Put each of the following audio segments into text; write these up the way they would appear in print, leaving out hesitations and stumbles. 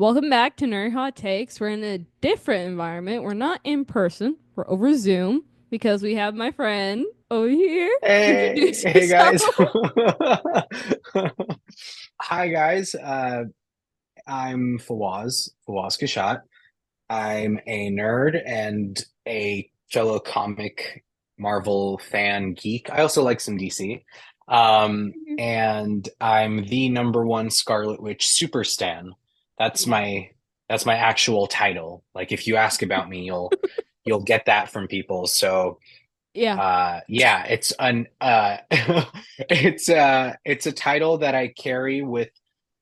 Welcome back to Nerdy Hot Takes. We're in a different environment. We're not in person. We're over Zoom because we have my friend over here. Hey, Introduce hey yourself. guys. Hi guys. I'm Fawaz Kashat. I'm a nerd and a fellow comic Marvel fan geek. I also like some DC. And I'm the number one Scarlet Witch super stan. That's Yeah. my that's my actual title. Like if you ask about me, you'll get that from people. So Yeah. yeah, it's an it's a title that I carry with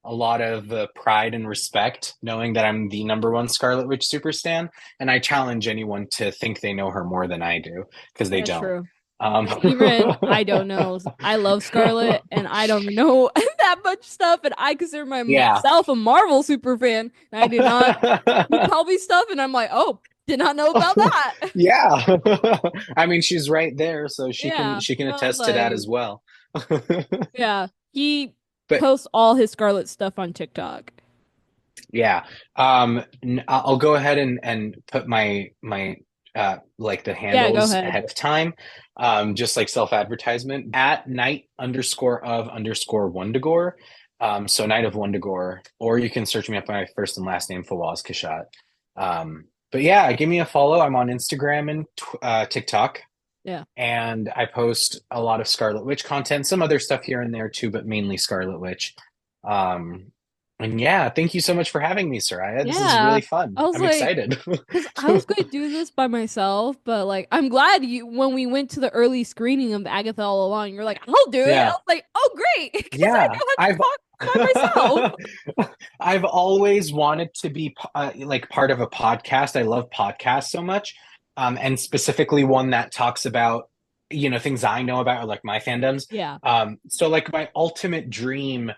a lot of pride and respect, knowing that I'm the number one Scarlet Witch super stan, and I challenge anyone to think they know her more than I do, because they That's don't. true. Um, Because even I don't know. I love Scarlet and I don't know that much stuff. And I consider yeah. myself a Marvel super fan. And I did not. You tell me stuff and I'm like, oh, did not know about that. Yeah. I mean, she's right there, so Yeah. she can Well, attest to that like, as well. yeah. He But posts all his Scarlet stuff on TikTok. yeah. I'll go ahead and put my like the Yeah, go handles ahead. ahead of time. Just like self-advertisement at night underscore of underscore Wondagore. So Night of Wondagore, or you can search me up by my first and last name, Fawaz Kashat. But yeah, give me a follow. I'm on Instagram and TikTok, Yeah. and I post a lot of Scarlet Witch content, some other stuff here and there too, but mainly Scarlet Witch. Um, and yeah, thank you so much for having me, Soraya. This is Yeah. really fun. I was I'm like, excited. because I was going to do this by myself, but like, I'm glad when we went to the early screening of Agatha All Along, you're like, I'll do it. I Yeah, was like, oh, great. Because I yeah. don't have to I've talk by myself. I've always wanted to be like part of a podcast. I love podcasts so much, and specifically one that talks about things I know about or like my fandoms. Yeah. So like my ultimate dream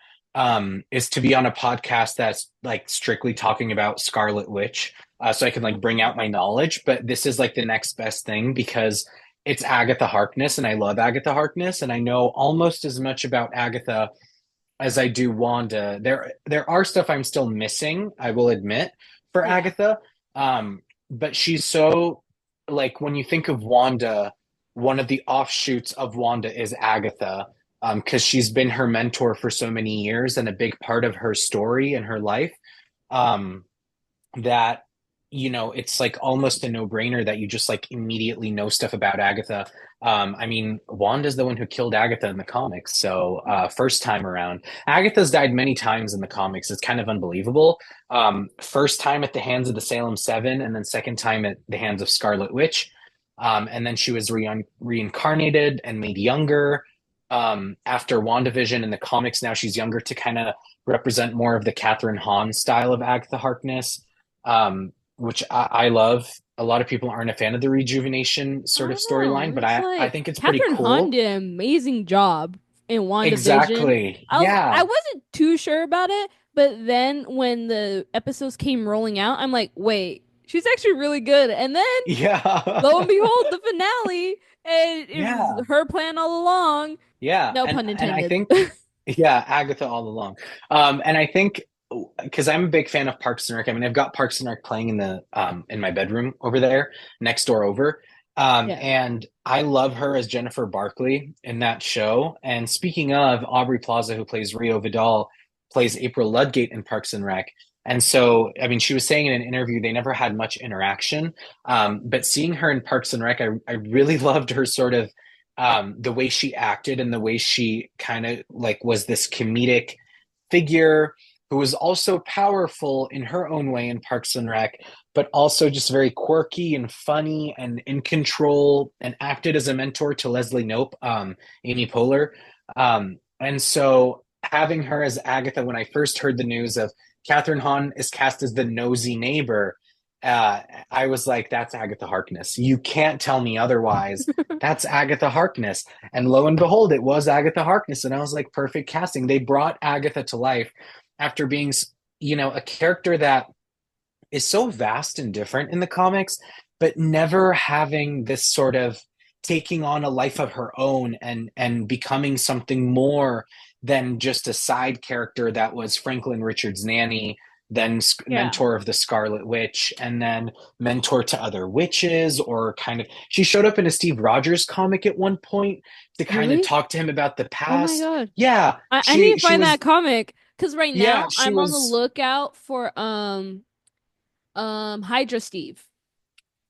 is to be on a podcast that's like strictly talking about Scarlet Witch, so I can like bring out my knowledge. But this is like the next best thing because it's Agatha Harkness, and I love Agatha Harkness, and I know almost as much about Agatha as I do Wanda. There are stuff I'm still missing, I will admit, for Yeah. Agatha. But she's so like when you think of Wanda, one of the offshoots of Wanda is Agatha, because she's been her mentor for so many years and a big part of her story and her life. Um, that it's like almost a no-brainer that you just like immediately know stuff about Agatha. I mean, Wanda's the one who killed Agatha in the comics, so first time around. Agatha's died many times in the comics. It's kind of unbelievable. First time at the hands of the Salem Seven, and then second time at the hands of Scarlet Witch. And then she was reincarnated and made younger after Wanda Vision in the comics. Now she's younger to kind of represent more of the Catherine Hahn style of Agatha Harkness, which I love. A lot of people aren't a fan of the rejuvenation I sort of don't know. storyline, but It's I like think it's pretty Catherine Hahn cool. did an amazing job in WandaVision. Exactly. I Yeah. wasn't too sure about it, but then when the episodes came rolling out, I'm like, wait, she's actually really good. And then Yeah. lo and behold, the finale, and it Yeah. was her plan all along. Yeah. No pun And I intended. think yeah, Agatha all along. And I think because I'm a big fan of Parks and Rec. I mean, I've got Parks and Rec playing in my bedroom over there, next door over. Yeah. And I love her as Jennifer Barkley in that show. And speaking of Aubrey Plaza, who plays Rio Vidal, plays April Ludgate in Parks and Rec. And so, I mean, she was saying in an interview they never had much interaction. But seeing her in Parks and Rec, I really loved her sort of the way she acted and the way she kind of like was this comedic figure who was also powerful in her own way in Parks and Rec, but also just very quirky and funny and in control and acted as a mentor to Leslie Knope, Amy Poehler. And so having her as Agatha, when I first heard the news of Catherine Hahn is cast as the nosy neighbor, I was like, that's Agatha Harkness. You can't tell me otherwise. That's Agatha Harkness. And lo and behold, it was Agatha Harkness. And I was like, perfect casting. They brought Agatha to life after being, a character that is so vast and different in the comics, but never having this sort of taking on a life of her own and becoming something more than just a side character that was Franklin Richards' nanny, then Yeah. mentor of the Scarlet Witch, and then mentor to other witches, or kind of she showed up in a Steve Rogers comic at one point to kind of Really? talk to him about the Oh my past. God. Yeah, I need to she find that was comic because right yeah, now she I'm on the was lookout for Hydra Steve.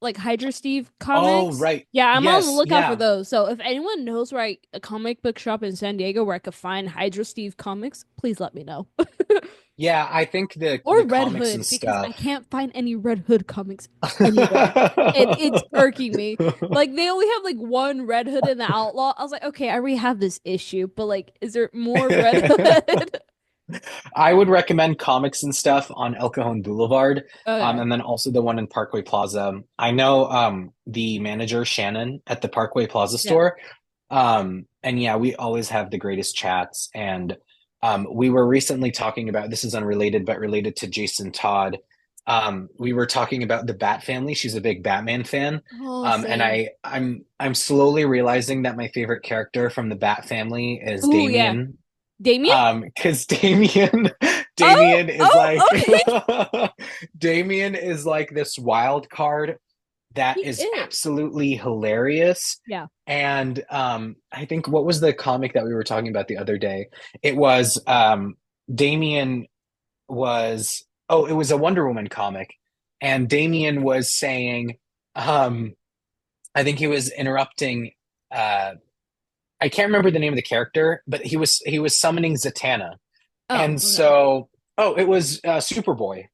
Like Hydra Steve oh comics. right. Yeah, I'm on the Yes, lookout for yeah. those. So if anyone knows where a comic book shop in San Diego where I could find Hydra Steve comics, please let me know. Yeah, I think the Or Red comics and Hood because I stuff. can't find any Red Hood comics anywhere. And it's irking me. Like they only have like one Red Hood in the Outlaw. I was like, okay, I already have this issue, but like, is there more Red Hood? I would recommend comics and stuff on El Cajon Boulevard, Okay. and then also the one in Parkway Plaza. I know the manager Shannon at the Parkway Plaza Yeah. store, and yeah, we always have the greatest chats. And we were recently talking about this is unrelated, but related to Jason Todd. We were talking about the Bat family. She's a big Batman fan, Oh, and same. I'm slowly realizing that my favorite character from the Bat family is Oh, yeah. Damien. Damien? Because Damien, Oh, Damien is like, oh, okay. Damien is like this wild card that He is is. absolutely hilarious. Yeah. And I think what was the comic that we were talking about the other day? It was Damien was oh, it was a Wonder Woman comic, and Damien was saying, um, I think he was interrupting. I can't remember the name of the character, but he was summoning Zatanna. Oh, And okay. so, oh, it was Superboy,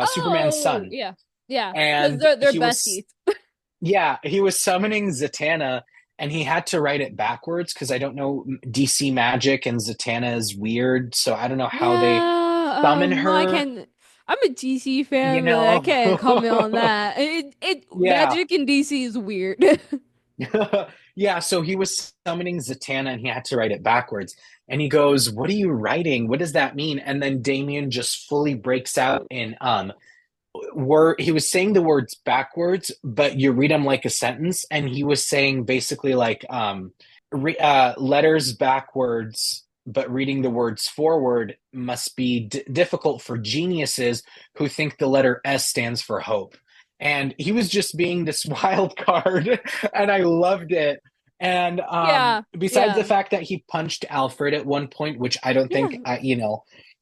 Superman's Oh, son. yeah. Yeah. Because And they're he was, besties. yeah, he was summoning Zatanna, and he had to write it backwards because I don't know DC magic, and Zatanna is weird. So I don't know how they Yeah. summon No, I her, can't. I'm a DC you fan, but I know? can't comment on that. It Yeah. magic in DC is weird. Yeah, so he was summoning Zatanna and he had to write it backwards. And he goes, "What are you writing? What does that mean?" And then Damien just fully breaks out in word he was saying the words backwards, but you read them like a sentence, and he was saying basically like letters backwards, but reading the words forward must be difficult for geniuses who think the letter S stands for hope. And he was just being this wild card, and I loved it. And Yeah. besides the Yeah. fact that he punched Alfred at one point, which I don't think Yeah.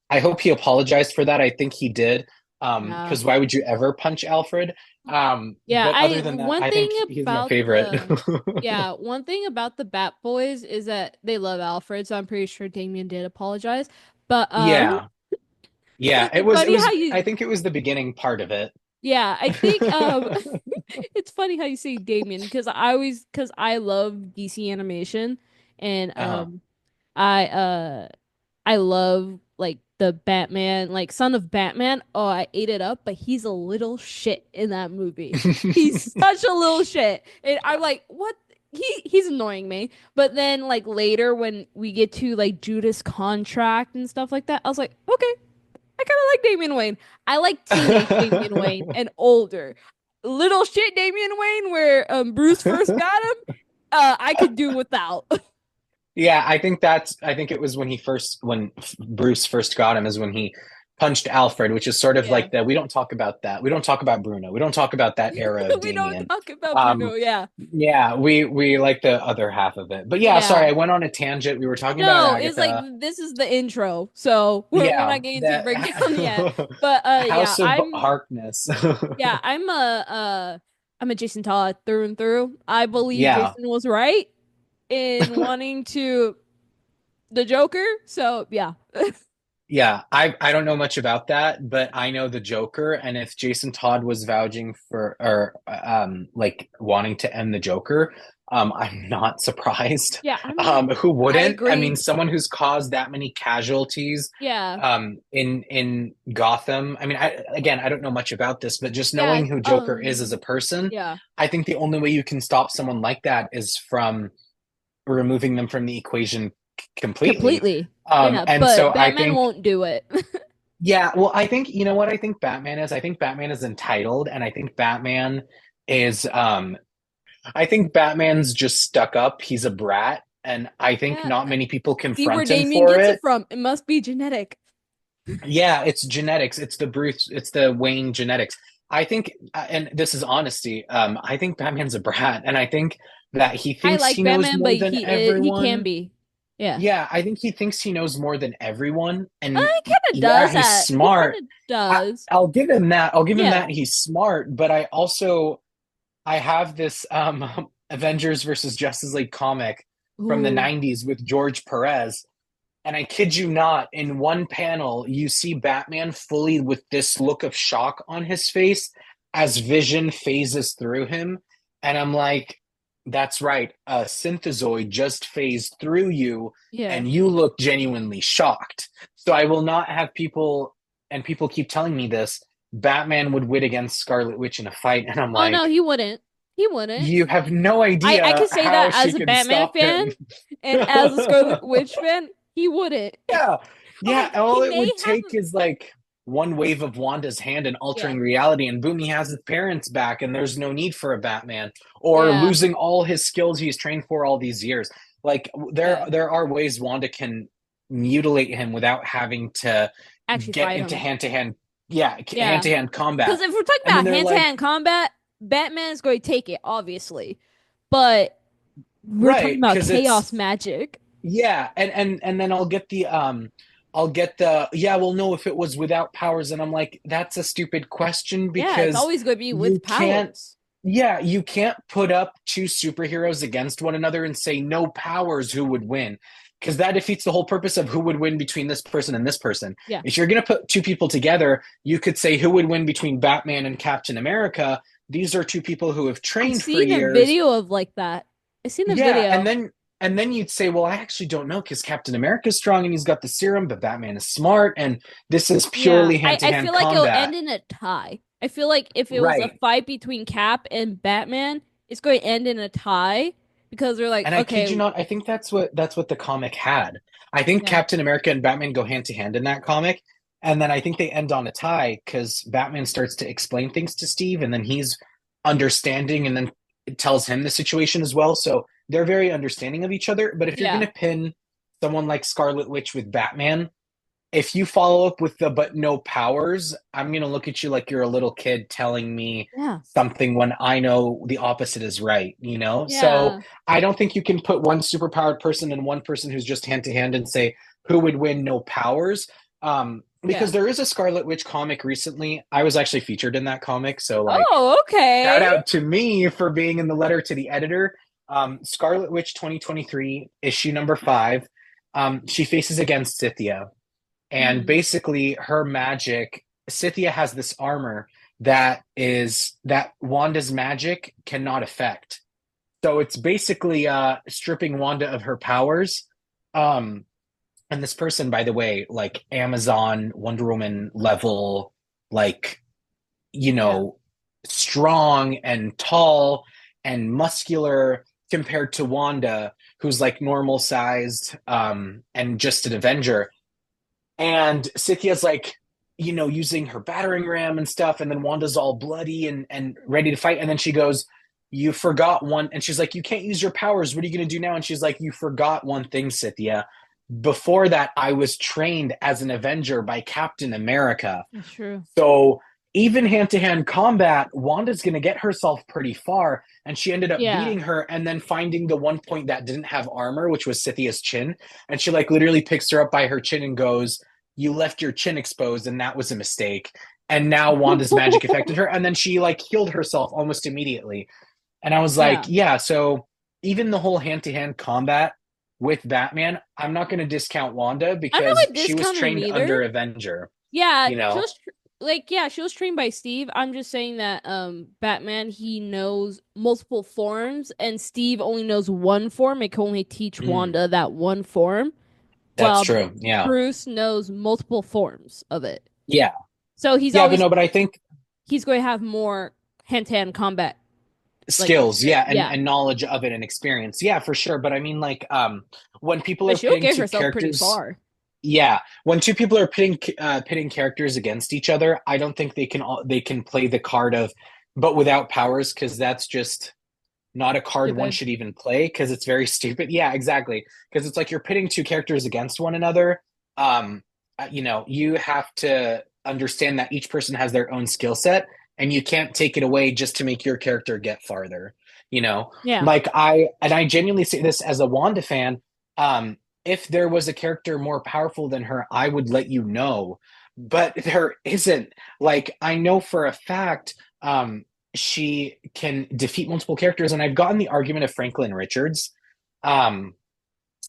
I hope he apologized for that. I think he did. Yeah. Because why would you ever punch Alfred? Yeah, But I other than that, one I thing think he's my about favorite. the yeah, one thing about the Bat Boys is that they love Alfred, so I'm pretty sure Damien did apologize. But Yeah. Yeah, it's it funny how was I you think it was the beginning part of it. yeah, I think it's funny how you say Damien because I love DC animation and Uh-huh. I love like the Batman, like Son of Batman. Oh, I ate it up, but he's a little shit in that movie. He's such a little shit. And I'm like, what? He's annoying me. But then like later when we get to like Judas Contract and stuff like that, I was like, okay, I kind of like Damian Wayne. I like teenage Damian Wayne and older. Little shit Damian Wayne where Bruce first got him, I could do without. Yeah, I think it was when Bruce first got him is when he punched Alfred, which is sort of Yeah. like the we don't talk about that. We don't talk about Bruno. We don't talk about that era of We don't Damien. talk about Um Bruno. Yeah. yeah, we like the other half of it. But yeah, sorry, Yeah. I went on a tangent. We were talking about No, it's like Agatha. this is the intro. So we're Yeah, not getting into the that breakdown yet. But yeah, House of Harkness. I'm a Jason Todd through and through. I believe Yeah. Jason was right in wanting to the Joker. So yeah. Yeah, I don't know much about that, but I know the Joker, and if Jason Todd was vouching for or like wanting to end the Joker, I'm not surprised. Yeah, Who I wouldn't? I mean, agree. someone who's caused that many casualties Yeah. in Gotham. I mean, I don't know much about this, but just Yeah. knowing who Joker is as a person, Yeah. I think the only way you can stop someone like that is from removing them from the equation completely. Completely. Yeah, And but so I Batman think, won't do it. yeah, well, I think, you know what I think Batman is? I think Batman is entitled, and is, I think Batman's just stuck up. He's a brat, and I think Yeah. not many people See where confront him Damien for gets it it. from. It must be genetic. Yeah, it's genetics. It's the Bruce. It's the Wayne genetics. I think, and this is honesty. I think Batman's a brat, and I think that he I thinks like he knows Batman, but more than he can everyone. be. Yeah. Yeah, I think he thinks he knows more than everyone, and He kind of yeah, does he's that. He kind smart. of does. I'll give him that. I'll give him Yeah. that. He's smart, but I have this Avengers versus Justice League comic from the Ooh. 90s with George Perez. And I kid you not, in one panel, you see Batman fully with this look of shock on his face as Vision phases through him. And I'm like, that's right. A synthezoid just phased through you, Yeah. and you look genuinely shocked. So I will not have people, and people keep telling me this, Batman would win against Scarlet Witch in a fight. And I'm Oh no, like, he wouldn't. He wouldn't. you have no I idea could say how that she as a can Batman stop fan him. and as a Scarlet Witch fan, he wouldn't. Yeah. Yeah. Like he All it may would have take is like one wave of Wanda's hand and yeah. altering reality, and boom, he has his parents back, and there's no need for a Batman or Yeah. losing all his skills he's trained for all these years. Like Yeah. there are ways Wanda can mutilate him without having to Actually get fight into him. hand to hand, yeah, hand Yeah. to hand Because combat. if we're talking And then about they're hand-to-hand like, combat, Batman is going to take it, obviously. But we're talking right, about because it's chaos magic. yeah, and then I'll get the yeah, well no, if it was without powers, and I'm like, that's a stupid question Yeah, it's because always going to be you with can't powers. yeah, you can't put up two superheroes against one another and say no powers who would win. Because that defeats the whole purpose of who would win between this person and this person. Yeah. If you're going to put two people together, you could say who would win between Batman and Captain America. These are two people who have I've trained for seen a years. video of like that. I've seen a Yeah, video. and then you'd say, well, I actually don't know because Captain America's strong and he's got the serum, but Batman is smart, and this is Yeah, purely hand to I hand feel like it'll combat. end in a tie. I feel like if it was a Right. fight between Cap and Batman, it's going to end in a tie because they're like, And I kid okay, you not, I think that's what the comic had. I think yeah, Captain America and Batman go hand to hand in that comic. And then I think they end on a tie because Batman starts to explain things to Steve, and then he's understanding, and then it tells him the situation as well. So they're very understanding of each other. But if you're yeah, gonna pin someone like Scarlet Witch with Batman, if you follow up with the but no powers, I'm gonna look at you like you're a little kid telling me yeah, something when I know the opposite is right, you know? So yeah, I don't think you can put one superpowered person and one person who's just hand to hand and say who would win no powers. Because yeah. there is a Scarlet Witch comic recently. I was actually featured in that comic. So like Oh, shout okay. out to me for being in the letter to the editor. Scarlet Witch 2023, issue number 5. She faces against Scythia. And Hmm. basically, her magic, Scythia has this armor that Wanda's magic cannot affect. So it's basically stripping Wanda of her powers. Um, and this person, by the way, like Amazon, Wonder Woman level, like, you Yeah, know, strong and tall and muscular compared to Wanda, who's like normal sized and just an Avenger. And Scythia's like, using her battering ram and stuff, and then Wanda's all bloody and ready to fight, and then she goes, "You forgot one," and she's like, "You can't use your powers. What are you gonna do now?" And she's like, "You forgot one thing, Scythia. Before that, I was trained as an Avenger by Captain America. that's true. So even hand to hand combat, Wanda's going to get herself pretty far. And she ended up Yeah. beating her and then finding the one point that didn't have armor, which was Scythia's chin. And she like literally picks her up by her chin and goes, "You left your chin exposed, and that was a mistake." And now Wanda's magic affected her. And then she like healed herself almost immediately. And I was like, Yeah. yeah, so even the whole hand to hand combat with Batman, I'm not going to discount Wanda I'm not because gonna she was discount him trained either. under Avenger, Yeah, you know? she was trained by Steve. I'm just saying that Batman he knows multiple forms and Steve only knows one form. It can only teach Mm, Wanda that one form, that's while true. Yeah. Bruce knows multiple forms of it. Yeah. So Yeah, but no, but I think he's going to have more hand-to-hand combat like skills, yeah, yeah. and knowledge of it and experience. Yeah, for sure. But I mean like when people But are she'll pitting get two herself pretty characters, far. yeah, when two people are pitting characters against each other, I don't think they can play the card of but without powers because that's just not a card one Stupid. should even play because it's very stupid. Yeah, exactly. Because it's like you're pitting two characters against one another. Um, you have to understand that each person has their own skill set, and you can't take it away just to make your character get farther. You know, Yeah. like I genuinely say this as a Wanda fan. If there was a character more powerful than her, I would let you know, but there isn't. Like, I know for a fact, she can defeat multiple characters, and I've gotten the argument of Franklin Richards. Um,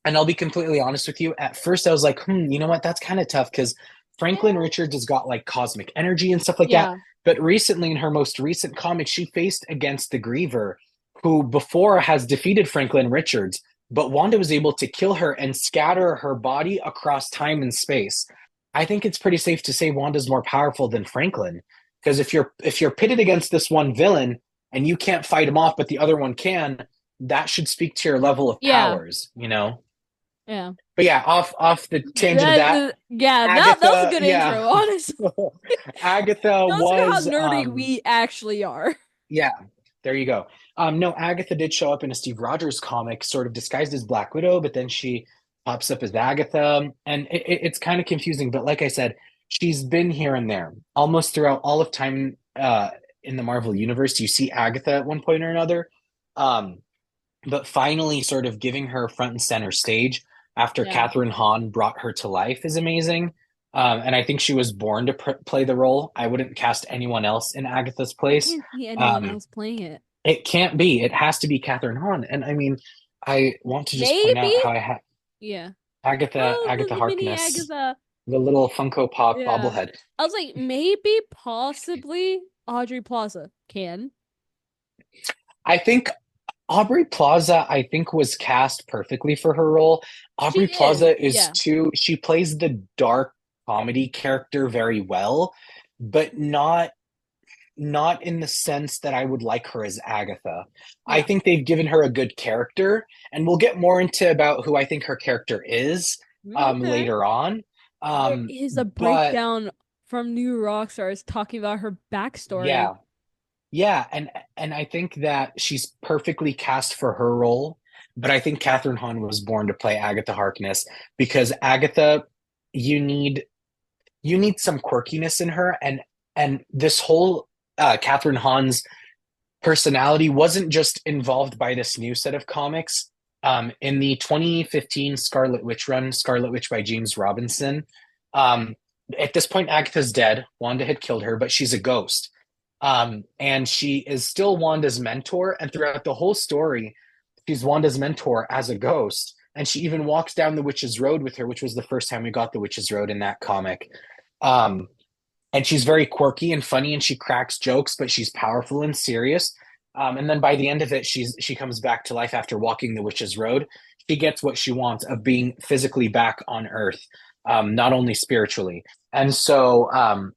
and I'll be completely honest with you. At first, I was like, you know what? That's kind of tough because Franklin Yeah. Richards has got like cosmic energy and stuff like that. Yeah. But recently, in her most recent comic, she faced against the Griever, who before has defeated Franklin Richards. But Wanda was able to kill her and scatter her body across time and space. I think it's pretty safe to say Wanda's more powerful than Franklin. Because if you're pitted against this one villain and you can't fight him off, but the other one can, that should speak to your level of Yeah. powers, you know? Yeah. But yeah, off the tangent of that, Yeah, that was a Agatha, good yeah, intro, honestly. Agatha Shows you how was, nerdy we actually are. yeah, there you go. No, Agatha did show up in a Steve Rogers comic, sort of disguised as Black Widow, but then she pops up as Agatha, and it's kind of confusing. But like I said, she's been here and there almost throughout all of time in the Marvel universe. You see Agatha at one point or another. Um, but finally sort of giving her front and center stage after Yeah. Catherine Hahn brought her to life is amazing. And I think she was born to play the role. I wouldn't cast anyone else in Agatha's I place. can't see anyone Um, else playing it. it can't be. It has to be Catherine Hahn. And I mean, I want to just point Maybe? out how I have Yeah. Oh, Agatha the mini Harkness, Agatha. the little Funko Pop Yeah. bobblehead. I was like, maybe, possibly Audrey Plaza can. I think Aubrey Plaza, I think, was cast perfectly for her role. She Aubrey is. Plaza is Yeah. she plays the dark comedy character very well, but not in the sense that I would like her as Agatha. I Yeah. think they've given her a good character, and we'll get more into about who I think her character is Okay. later on. There is a But breakdown from New Rockstars talking about her backstory. yeah, yeah, and I think that she's perfectly cast for her role. But I think Catherine Hahn was born to play Agatha Harkness because Agatha, you need you need some quirkiness in her, and this whole Catherine Hahn's personality wasn't just involved by this new set of comics. In the 2015 Scarlet Witch run, Scarlet Witch by James Robinson, um, at this point, Agatha's dead. Wanda had killed her, but she's a ghost. And she is still Wanda's mentor. And throughout the whole story, she's Wanda's mentor as a ghost. And she even walks down the Witch's Road with her, which was the first time we got the Witch's Road in that comic. Um, and she's very quirky and funny, and she cracks jokes, but she's powerful and serious. And then by the end of it, she comes back to life after walking the Witch's Road. She gets what she wants of being physically back on Earth, not only spiritually. And so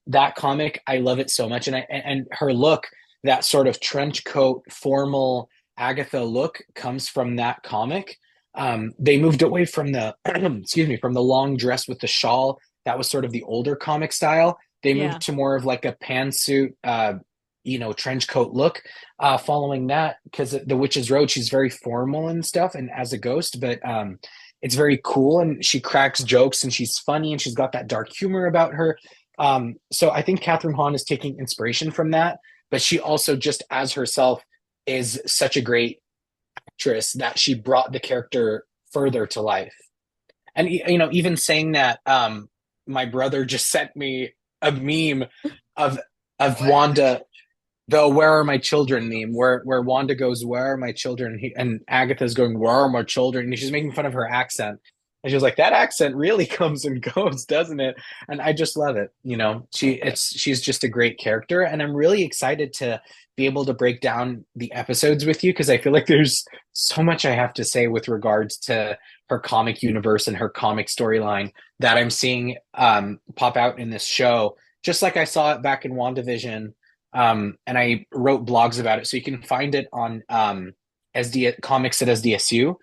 that comic, I love it so much, and her look, that sort of trench coat, formal Agatha look, comes from that comic. They moved away from the excuse me, from the long dress with the shawl. That was sort of the older comic style. They Yeah. moved to more of like a pantsuit, trench coat look. Following that, because the Witch's Road, she's very formal and stuff, and as a ghost, but it's very cool, and she cracks jokes, and she's funny, and she's got that dark humor about her. So I think Catherine Hahn is taking inspiration from that, but she also just as herself is such a great actress that she brought the character further to life. And even saying that, my brother just sent me a meme of Wanda, the "Where are my children" meme, where Wanda goes, "Where are my children?" And Agatha's going, "Where are my children?" And she's making fun of her accent. And she was like, "That accent really comes and goes, doesn't it?" And I just love it. She's just a great character, and I'm really excited to be able to break down the episodes with you because I feel like there's so much I have to say with regards to her comic universe and her comic storyline that I'm seeing pop out in this show, just like I saw it back in WandaVision. And I wrote blogs about it. So you can find it on SD Comics at SDSU,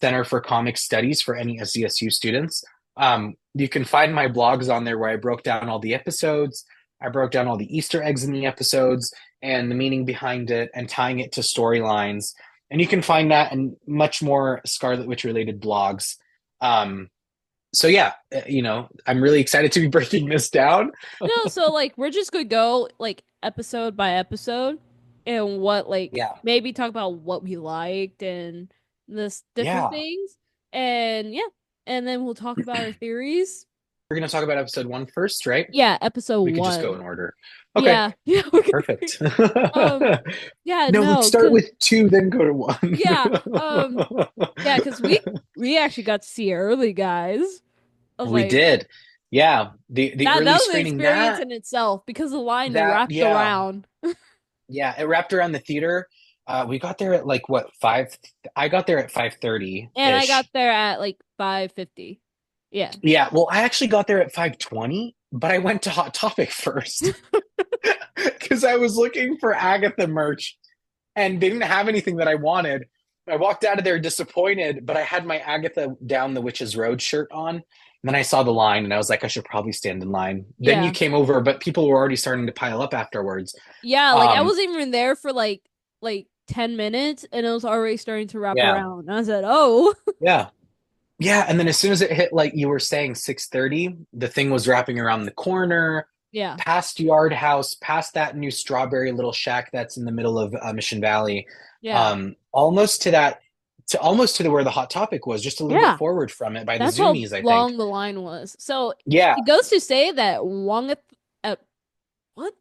Center for Comic Studies for any SDSU students. You can find my blogs on there where I broke down all the episodes. I broke down all the Easter eggs in the episodes and the meaning behind it and tying it to storylines. And you can find that and much more Scarlet Witch related blogs. so yeah, I'm really excited to be breaking this down. No, so like we're just gonna go like episode by episode and what like Yeah. maybe talk about what we liked and this different Yeah. things. And yeah, and then we'll talk about our theories. We're going to talk about episode one first, right? Yeah, episode We could just go in one. order. Okay, Yeah, yeah, we could, perfect. um, yeah, No, let's no, start cause with two, then go to one. yeah, yeah, cause we actually got to see it early, guys. I was We like, did. Yeah, the that early was an screening experience in itself because the line wrapped yeah, around. yeah, it wrapped around the theater. We got there at like what, 5? I got there at 5:30 And I got ish. there at like 5:50. Yeah. Yeah, well, I actually got there at 5:20, but I went to Hot Topic first because I was looking for Agatha merch and they didn't have anything that I wanted. I walked out of there disappointed, but I had my Agatha Down the Witch's Road shirt on. And then I saw the line and I was like, I should probably stand in line. Then you Yeah. came over, but people were already starting to pile up afterwards. Yeah, like I Um, wasn't even there for like 10 minutes and it was already starting to wrap yeah, around. And I said, "Oh." yeah, yeah. And then as soon as it hit, like you were saying, 6:30, the thing was wrapping around the corner, Yeah. past Yard House, past that new strawberry little shack that's in the middle of Mission Valley, Yeah. almost to that, to almost to the where the Hot Topic was, just a little bit Yeah. forward from it by the That's how Zoomies, I think. long the line was. So Yeah, it goes to say that Wong what?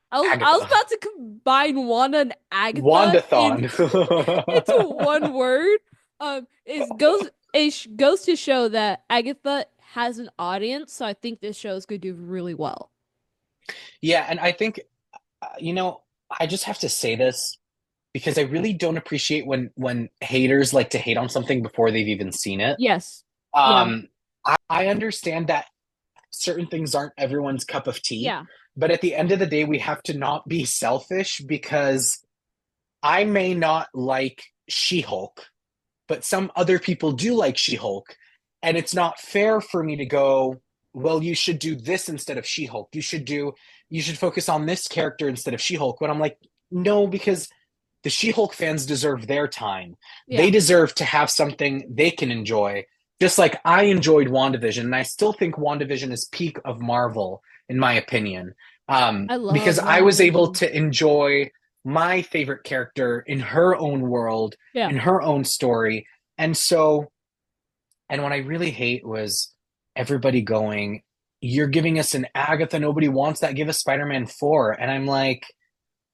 I was Agatha, about to combine Wanda and Agatha Wandathon. into one word. It goes to show that Agatha has an audience, so I think this show is going to do really well. Yeah, and I think I just have to say this because I really don't appreciate when haters like to hate on something before they've even seen it. Yes. Yeah. Um, I understand that certain things aren't everyone's cup of tea, Yeah. but at the end of the day, we have to not be selfish because I may not like She-Hulk, but some other people do like She-Hulk, and it's not fair for me to go, well, you should do this instead of She-Hulk. You should focus on this character instead of She-Hulk. But I'm like, no, because the She-Hulk fans deserve their time. They Yeah. deserve to have something they can enjoy. Just like I enjoyed WandaVision, and I still think WandaVision is peak of Marvel, in my opinion. I love Because I was able WandaVision. to enjoy my favorite character in her own world, Yeah. in her own story. And so, and what I really hate was everybody going, you're giving us an Agatha, nobody wants that. Give us Spider-Man 4. And I'm like,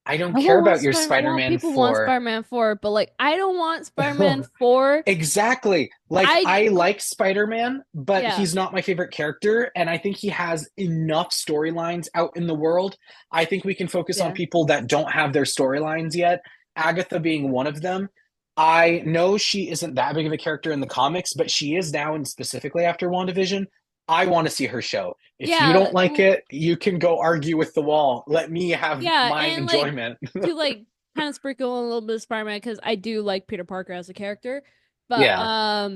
I don't I care will want about your Spider Well, Spider-Man people want 4. Spider-Man 4, but like I don't want Spider-Man 4. Exactly. Like I I like Spider-Man, but Yeah. he's not my favorite character and I think he has enough storylines out in the world. I think we can focus on Yeah. people that don't have their storylines yet, Agatha being one of them. I know she isn't that big of a character in the comics, but she is now and specifically after WandaVision. I want to see her show. If you Yeah. don't like it, you can go argue with the wall. Let me have Yeah, my and like enjoyment. to like kind of sprinkle in a little bit of Spider-Man because I do like Peter Parker as a character. But Yeah.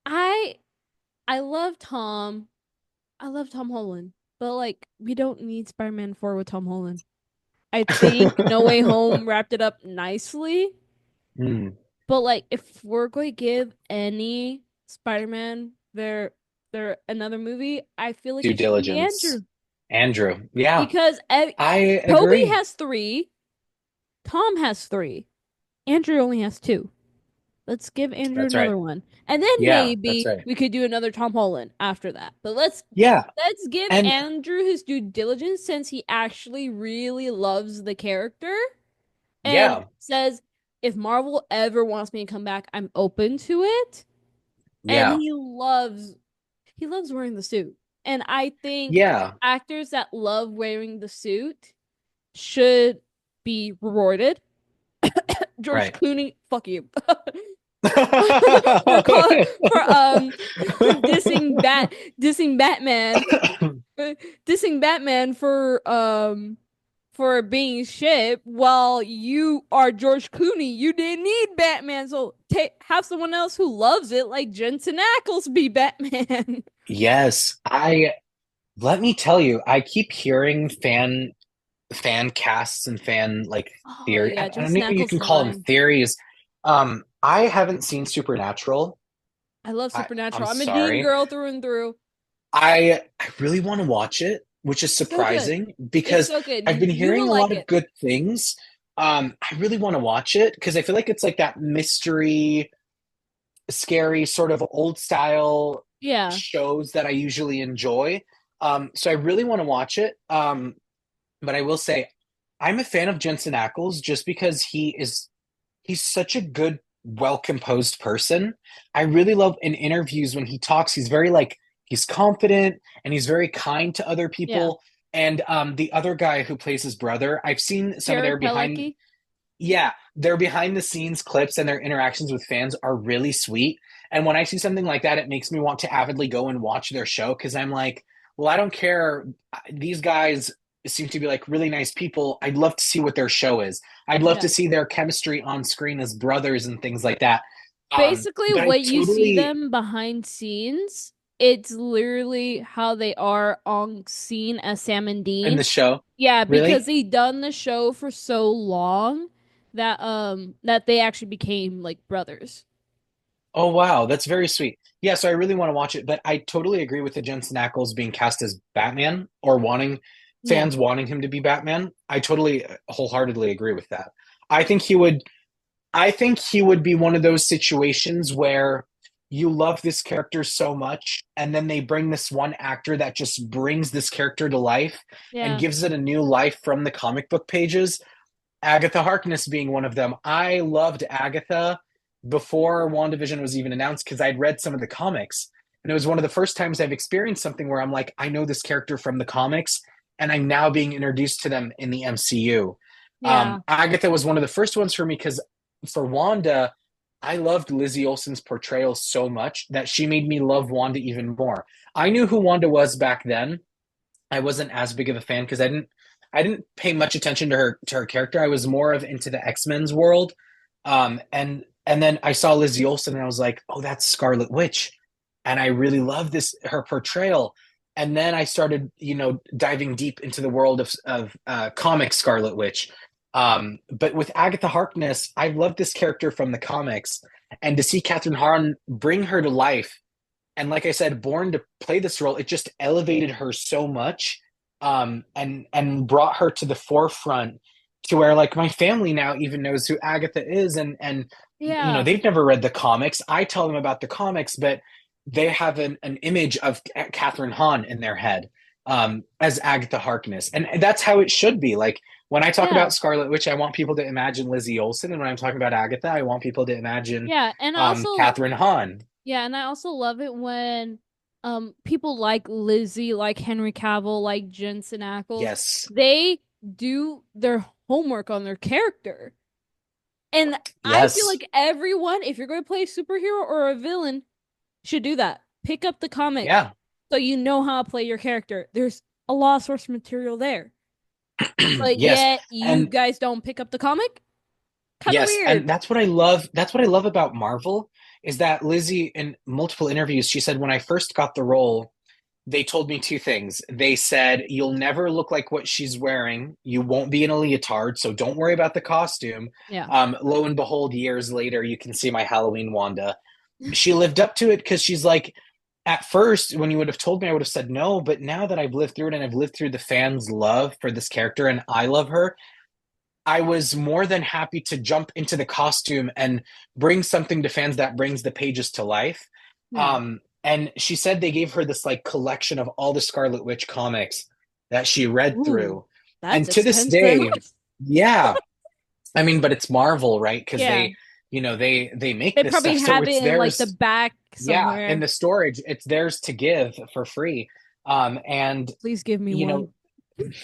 I I love Tom. I love Tom Holland. But like we don't need Spider-Man 4 with Tom Holland. I think No Way Home wrapped it up nicely. Mm, But like if we're going to give any Spider-Man their another movie, I feel like due it should be diligence. Andrew. Andrew. Yeah. Because I Toby agree. has three, Tom has three, Andrew only has two. Let's give Andrew That's right. another one. And then Yeah, that's maybe right. we could do another Tom Holland after that. But Yeah. let's give And Andrew his due diligence since he actually really loves the character and yeah, says if Marvel ever wants me to come back, I'm open to it. And yeah, he loves wearing the suit. And I think yeah. actors that love wearing the suit should be rewarded. George Right. Clooney, fuck you. for call, for dissing Batman dissing Batman for being shit while you are George Clooney. You didn't need Batman, so have someone else who loves it like Jensen Ackles be Batman. Yes. I let me tell you, I keep hearing fan casts and fan like Oh theory. yeah, I don't Jensen know if you Ackles can is call them mine. theories. I haven't seen Supernatural, I love I'm Supernatural. I'm a Dean sorry. girl through and through. I really want to watch it, which is So good. surprising It's because so good. I've been You hearing will a like lot of it. good things. I really want to watch it because I feel like it's like that mystery, scary, sort of old style Yeah. shows that I usually enjoy. So I really want to watch it. But I will say, I'm a fan of Jensen Ackles just because he's such a good, well composed person. I really love in interviews when he talks, he's very like he's confident and he's very kind to other Yeah. people. And the other guy who plays his brother, I've seen some of Jared their behind Padalecki. yeah, their behind the scenes clips and their interactions with fans are really sweet. And when I see something like that, it makes me want to avidly go and watch their show because I'm like, well, I don't care. These guys seem to be like really nice people. I'd love to see what their show is. I'd love Yeah. to see their chemistry on screen as brothers and things like that. Basically, But I what you see totally them behind scenes, it's literally how they are on scene as Sam and in Dean. the show, Yeah, because really. they done the show for so long that they actually became like brothers. Oh wow, that's very sweet. Yeah, so I really want to watch it, but I totally agree with the Jensen Ackles being cast as Batman or wanting Yeah. fans wanting him to be Batman. I totally wholeheartedly agree with that. I think he would I think he would be one of those situations where you love this character so much and then they bring this one actor that just brings this character to life and Yeah. gives it a new life from the comic book pages. Agatha Harkness being one of them. I loved Agatha before Wanda Vision was even announced because I'd read some of the comics. And it was one of the first times I've experienced something where I'm like, I know this character from the comics, and I'm now being introduced to them in the MCU. Yeah. Agatha was one of the first ones for me because for Wanda, I loved Lizzie Olsen's portrayal so much that she made me love Wanda even more. I knew who Wanda was back then. I wasn't as big of a fan because I didn't pay much attention to her character. I was more of into the X-Men's world. And then I saw Lizzie Olsen and I was like, oh, that's Scarlet Witch. And I really love this her portrayal. And then I started, diving deep into the world of comic Scarlet Witch. But with Agatha Harkness, I love this character from the comics, and to see Catherine Hahn bring her to life and like I said, born to play this role, it just elevated her so much, and brought her to the forefront to where like my family now even knows who Agatha is, and Yeah. they've never read the comics. I tell them about the comics, but they have an image of Catherine Hahn in their head as Agatha Harkness, and that's how it should be. Like when I talk Yeah. about Scarlet Witch, I want people to imagine Lizzie Olsen, and when I'm talking about Agatha, I want people to imagine Yeah. And I also Catherine Hahn. Yeah, and I also love it when people like Lizzie, like Henry Cavill, like Jensen Ackles, Yes. they do their homework on their character. And I feel Yes. like everyone, if you're going to play a superhero or a villain, should do that. Pick up the comics Yeah. so you know how to play your character. There's a lot of source material there. But Yes. yet you And guys don't pick up the comic? Kind of yes, and weird. that's what I love. That's what I love about Marvel is that Lizzie in multiple interviews she said when I first got the role, they told me two things. They said you'll never look like what she's wearing. You won't be in a leotard, so don't worry about the costume. Yeah. Lo and behold, years later, you can see my Halloween Wanda. She lived up to it because she's like, at first, when you would have told me, I would have said no. But now that I've lived through it and I've lived through the fans' love for this character and I love her, I was more than happy to jump into the costume and bring something to fans that brings the pages to life. Yeah. And she said they gave her this like collection of all the Scarlet Witch comics that she read Ooh, through. that's And to this expensive. day, yeah, I mean, but it's Marvel, right? Because Yeah. they make They this stuff, probably so have it's it in like the theirs. back Yeah, in somewhere. the storage, it's theirs to give for free. And Please give me you one. know,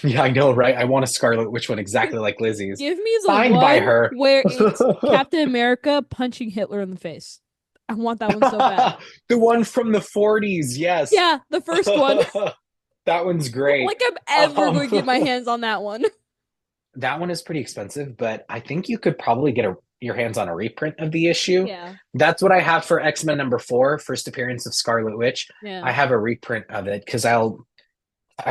yeah, I know, right? I want a Scarlet Witch one exactly like Lizzie's, Give me the signed by one her. where it's Captain America punching Hitler in the face. I want that one so bad. The one from the 40s, yes. Yeah, the first one. That one's great. Like I'm ever Um, going to get my hands on that one. that one is pretty expensive, but I think you could probably get your hands on a reprint of the issue. Yeah. That's what I have for X-Men number 4, first appearance of Scarlet Witch. Yeah. I have a reprint of it because I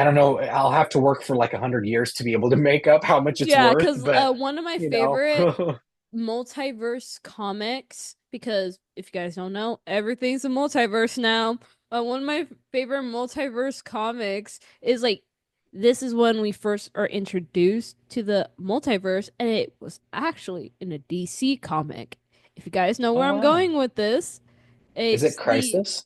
don't know, I'll have to work for like 100 years to be able to make up how much it's Yeah, worth, because but one of my you know. favorite multiverse comics because if you guys don't know, everything's a multiverse now. One of my favorite multiverse comics is like this is when we first are introduced to the multiverse, and it was actually in a DC comic. If you guys know Oh where I'm wow. going with this, Is it it's the Crisis?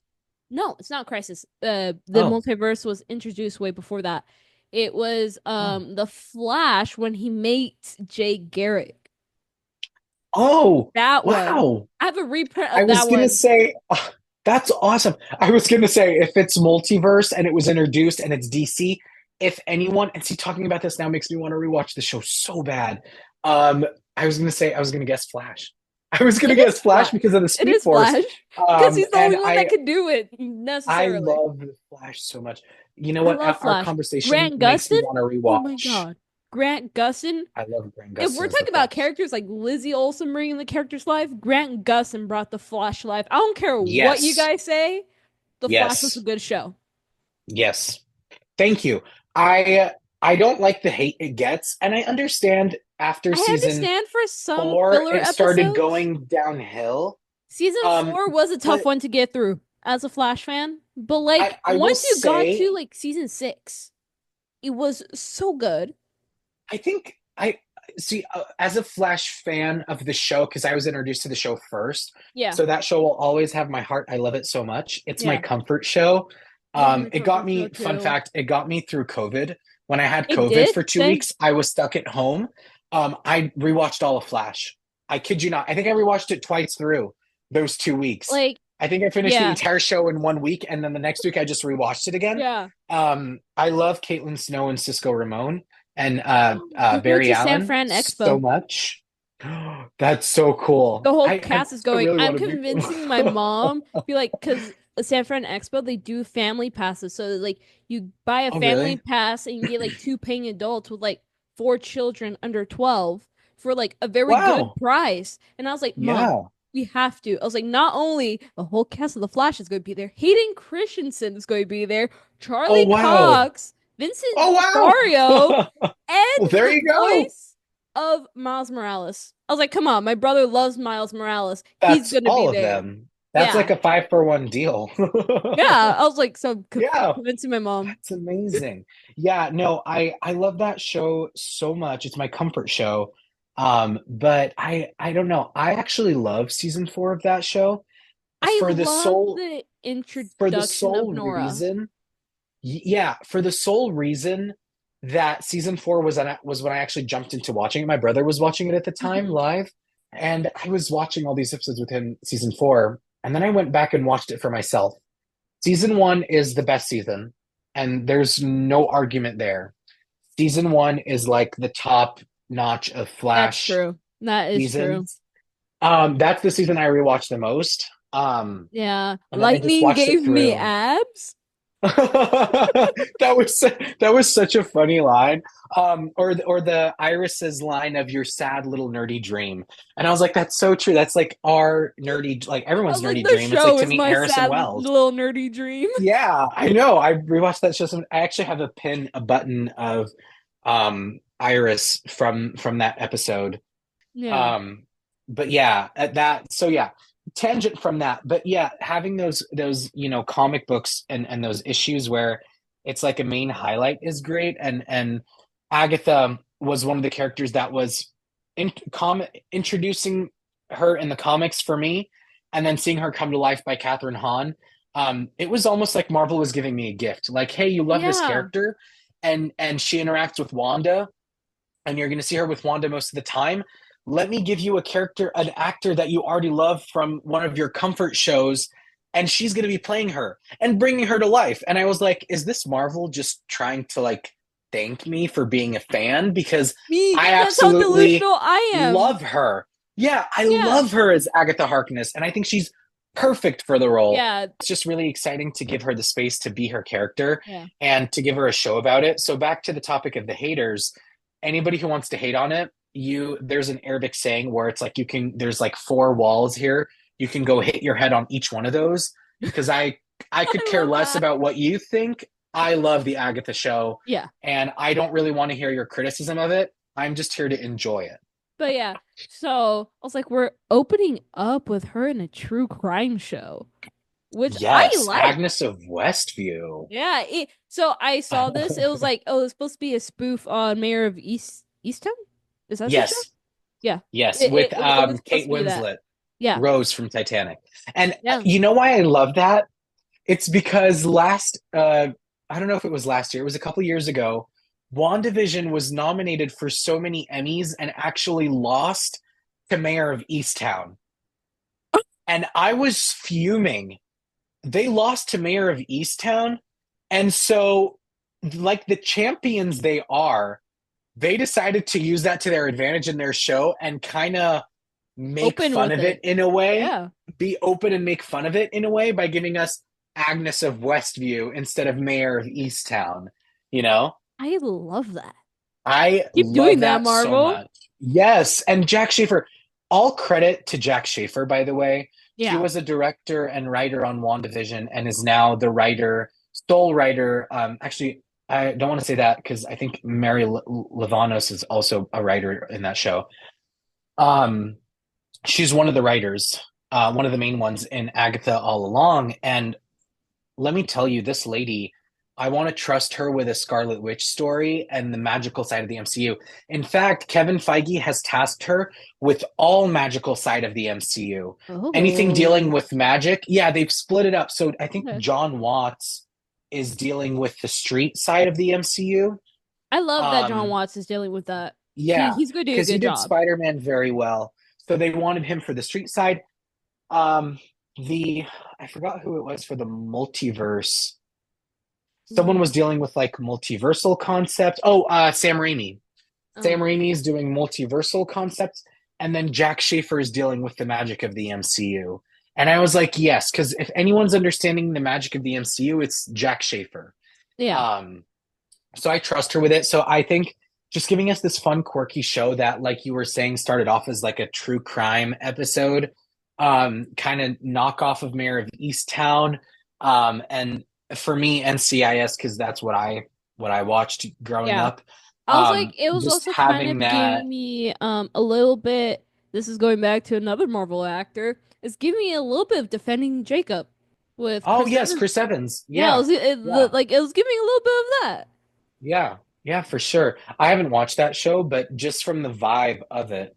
no, it's not Crisis. The Oh. multiverse was introduced way before that. It was Oh. the Flash when he meets Jay Garrick. Oh, That one. wow. I have a reprint I of was that gonna one. say, that's awesome. I was gonna say if it's multiverse and it was introduced and it's DC, if anyone, and see, talking about this now makes me want to rewatch the show so bad. Um, I was gonna say I was gonna guess Flash. I was gonna It is guess Flash Flash. because of the It Speed is Force. Flash because he's the And only one that could do it I necessarily. love the Flash so much. You know I what? love Our Flash. conversation Grant makes me Gustin? want to Oh my rewatch. God. Grant Gustin. I love Grant If we're Gustin as the talking about Flash. characters like Lizzie Olsen bringing the characters life, Grant Gustin brought the Flash life. I don't care what you Yes, guys say. The Flash was a yes, good show. yes. Thank you. I don't like the hate it gets, and I understand after I season understand for some four filler it started episodes. going downhill. Season Um, 4 was a tough but one to get through as a Flash fan. But like I will once you got say to like season 6, it was so good. I think I see as a Flash fan of the show because I was introduced to the show first, Yeah. so that show will always have my heart. I love it so much. It's my Yeah. comfort show. It is my It got comfort show me. Fun too. fact: it got me through COVID. When I had It COVID did? for two Same. weeks, I was stuck at home. I rewatched all of Flash. I kid you not. I think I rewatched it twice through those 2 weeks. Like, I think I finished the yeah. entire show in 1 week, and then the next week I just rewatched it again. Yeah. I love Caitlin Snow and Cisco Ramon and We're going Barry to San Allen Fran so Expo. much. That's so cool. The whole I cast is I going. really I'm want to be. convincing my mom, be like, because San Fran Expo, they do family passes. So, like, you buy a Oh, family really? pass and you get like two paying adults with like four children under 12 for like a very good Wow. price. And I was like, Mom, Yeah. we have to. I was like, not only the whole cast of The Flash is going to be there, Hayden Christensen is going to be there, Oh, Charlie wow. Cox, Vincent Oh, D'Onofrio, wow. and Well, there the you go. voice of Miles Morales. I was like, come on, my brother loves Miles Morales. He's That's gonna be all of there. them. That's like Yeah. a 5-for-1 deal. Yeah. I was like, so Yeah. convincing my mom. That's amazing. Yeah, no, I love that show so much. It's my comfort show. But I don't know. I actually love season 4 of that show I for the love sole the for the introduction of sole Nora. reason. Yeah, for the sole reason that season 4 was when I actually jumped into watching it. My brother was watching it at the time Mhm. live, and I was watching all these episodes with him season 4, and then I went back and watched it for myself. Season 1 is the best season, and there's no argument there. Season 1 is like the top notch of That's Flash true. That is true. seasons. That's the season I rewatched the most. Yeah. And then I just Lightning watched it gave me through. abs. That was such a funny line. Or the Iris's line of your sad little nerdy dream. And I was like, that's so true. That's like our nerdy, like I everyone's was like, nerdy the dream. It's like show to is meet my Harrison sad Wells. little nerdy dream. Yeah, I know. I rewatched that show. I actually have a button of Iris from that episode. Yeah. Um, but yeah, at that. So yeah, tangent from that. But yeah, having those comic books and those issues where it's like a main highlight is great. And Agatha was one of the characters that was introducing her in the comics for me, and then seeing her come to life by Catherine Hahn. It was almost like Marvel was giving me a gift. Like, hey, you love this Yeah. character, and she interacts with Wanda, and you're going to see her with Wanda most of the time. Let me give you a character, an actor that you already love from one of your comfort shows, and she's going to be playing her and bringing her to life. And I was like, is this Marvel just trying to like thank me for being a fan? Because Me. I That's how absolutely delusional I am. love her. Yeah, I Yeah. love her as Agatha Harkness, and I think she's perfect for the role. Yeah. It's just really exciting to give her the space to be her character Yeah. and to give her a show about it. So back to the topic of the haters, anybody who wants to hate on it, there's an Arabic saying where it's like there's like four walls here. You can go hit your head on each one of those because I could I care love less that. about what you think. I love the Agatha show Yeah. and I don't really want to hear your criticism of it. I'm just here to enjoy it. But yeah, so I was like, we're opening up with her in a true crime show, which I Yes, like. Agnes of Westview. Yeah, so I saw this. It was like, oh, it's supposed to be a spoof on Mayor of Easttown. Is that the show? Yes, Yeah, yes, with it was supposed Kate to be that. Winslet, Yeah, Rose from Titanic. And yeah. you know why I love that? It's because I don't know if it was last year, it was a couple years ago. WandaVision was nominated for so many Emmys and actually lost to Mayor of Easttown. And I was fuming. They lost to Mayor of Easttown. And so, like the champions they are, they decided to use that to their advantage in their show and kind of make Open fun with of it it. in a way, Yeah, be open and make fun of it in a way by giving us Agnes of Westview instead of Mayor of Easttown. You know, I love that. I Keep doing love that, that so Marvel. much. Yes. And Jack Schaefer, all credit to Jack Schaefer, by the way. He Yeah. was a director and writer on WandaVision and is now the writer, sole writer. Actually, I don't want to say that because I think Mary Livanos is also a writer in that show. Um, she's one of the writers, one of the main ones in Agatha All Along. And let me tell you, this lady, I want to trust her with a Scarlet Witch story and the magical side of the MCU. In fact, Kevin Feige has tasked her with all magical side of the MCU. Anything dealing Oh, with magic, yeah, they've split it up. So I think okay. John Watts is dealing with the street side of the MCU. I love that John Um, Watts is dealing with that. yeah, He's going to do a because he good did job. Spider-Man very well. So they wanted him for the street side. Um, the I forgot who it was for the multiverse. Someone Mm. was dealing with like multiversal concepts. Oh, Sam Raimi. Sam Oh, Raimi is doing multiversal concepts, and then Jack Schaefer is dealing with the magic of the MCU. And I was like, yes, because if anyone's understanding the magic of the MCU, it's Jack Schaefer. yeah. Um, so I trust her with it. So I think just giving us this fun, quirky show that, like you were saying, started off as like a true crime episode, kind of knockoff of Mayor of Easttown. And for me, NCIS, because that's what I watched growing Yeah. up. I was like, it was Just also kind having of that. giving me a little bit. This is going back to another Marvel actor. It's giving me a little bit of defending Jacob with Oh Chris yes, Evans. Chris Evans. Yeah, Yeah, yeah, like it was giving me a little bit of that. yeah, yeah, for sure. I haven't watched that show, but just from the vibe of it,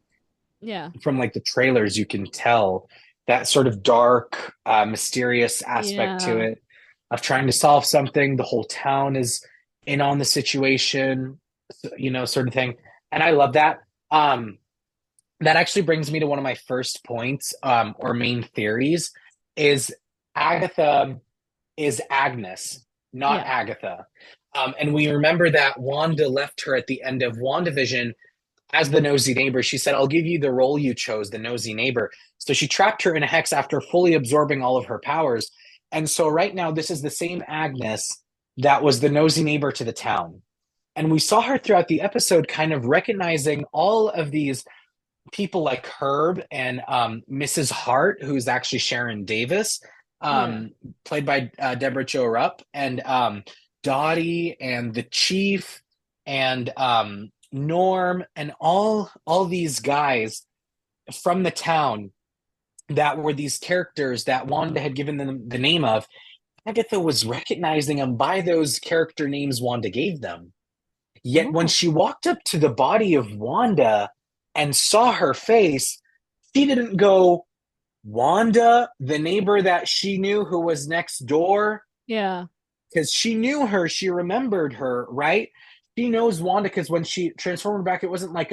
Yeah. from like the trailers, you can tell that sort of dark, mysterious aspect to Yeah. it of trying to solve something. The whole town is in on the situation, sort of thing. And I love that. That actually brings me to one of my first points, or main theories, is Agatha is Agnes, not Yeah. Agatha. And we remember that Wanda left her at the end of WandaVision as the nosy neighbor. She said, I'll give you the role you chose, the nosy neighbor. So she trapped her in a hex after fully absorbing all of her powers. And so right now, this is the same Agnes that was the nosy neighbor to the town. And we saw her throughout the episode kind of recognizing all of these people like Herb and Mrs. Hart, who's actually Sharon Davis, Yeah. um, played by Deborah Jo Rupp, and Dottie and the Chief and Norm and all these guys from the town that were these characters that Wanda had given them the name of. Agatha was recognizing them by those character names Wanda gave them. Yet when Oh. she walked up to the body of Wanda and saw her face, she didn't go, Wanda, the neighbor that she knew who was next door, Yeah. because she knew her, she remembered her, right? She knows Wanda because when she transformed back, it wasn't like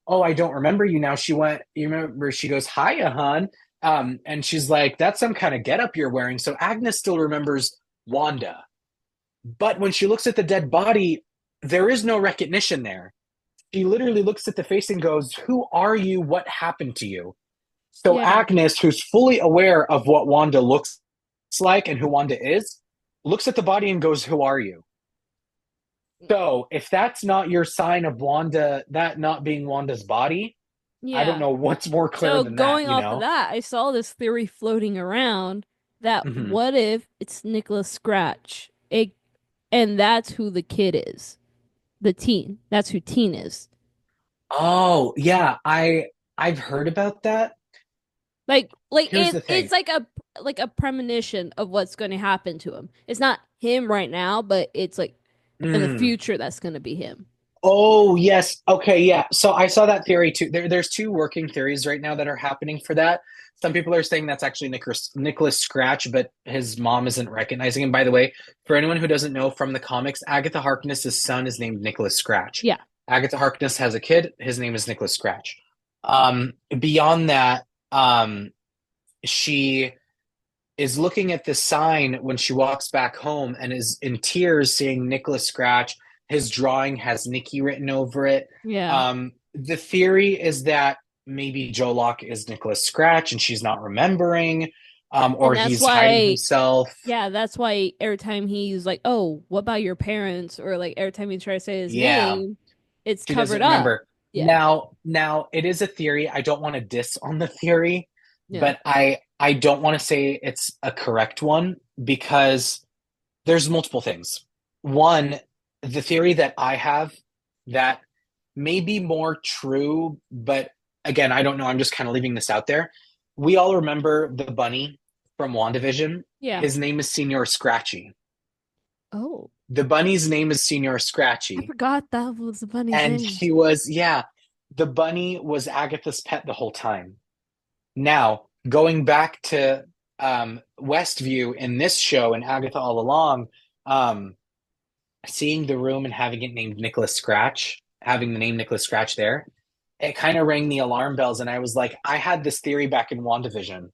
oh, I don't remember you now. She went, you remember, she goes, hiya, hun. And she's like, that's some kind of getup you're wearing. So Agnes still remembers Wanda. But when she looks at the dead body, there is no recognition there. She literally looks at the face and goes, who are you? What happened to you? So Yeah. Agnes, who's fully aware of what Wanda looks like and who Wanda is, looks at the body and goes, who are you? So if that's not your sign of Wanda, that not being Wanda's body, I don't Yeah. know what's more clear So than that, going you off of know? that, I saw this theory floating around that Mm-hmm. what if it's Nicholas Scratch? And that's who the kid is. The teen. That's who teen is. Oh, yeah, I've heard about that. Like Here's the it's thing. like a premonition of what's going to happen to him. It's not him right now, but it's like in the Mm. future that's going to be him. Oh, yes. Okay, yeah. So I saw that theory too. There's two working theories right now that are happening for that. Some people are saying that's actually Nicholas Scratch, but his mom isn't recognizing him. By the way, for anyone who doesn't know from the comics, Agatha Harkness's son is named Nicholas Scratch. Yeah. Agatha Harkness has a kid. His name is Nicholas Scratch. Beyond that, she is looking at the sign when she walks back home and is in tears seeing Nicholas Scratch. His drawing has Nikki written over it. Yeah. The theory is that maybe Joe Locke is Nicholas Scratch and she's not remembering, or And that's he's hiding why himself. yeah, that's why every time he's like, "Oh, what about your parents?" or like every time he tries to say his Yeah, name, it's she covered doesn't up. remember. Yeah. Now it is a theory. I don't want to diss on the theory, Yeah. but I don't want to say it's a correct one because there's multiple things. One, the theory that I have that may be more true, but again, I don't know. I'm just kind of leaving this out there. We all remember the bunny from WandaVision. Yeah. His name is Senior Scratchy. Oh, The bunny's name is Senior I Scratchy. forgot that was the bunny's And name. he was, yeah, the bunny was Agatha's pet the whole time. Now, going back to Westview in this show and Agatha All Along, um, seeing the room and having it named Nicholas Scratch, having the name Nicholas Scratch there, it kind of rang the alarm bells. And I was like, I had this theory back in WandaVision.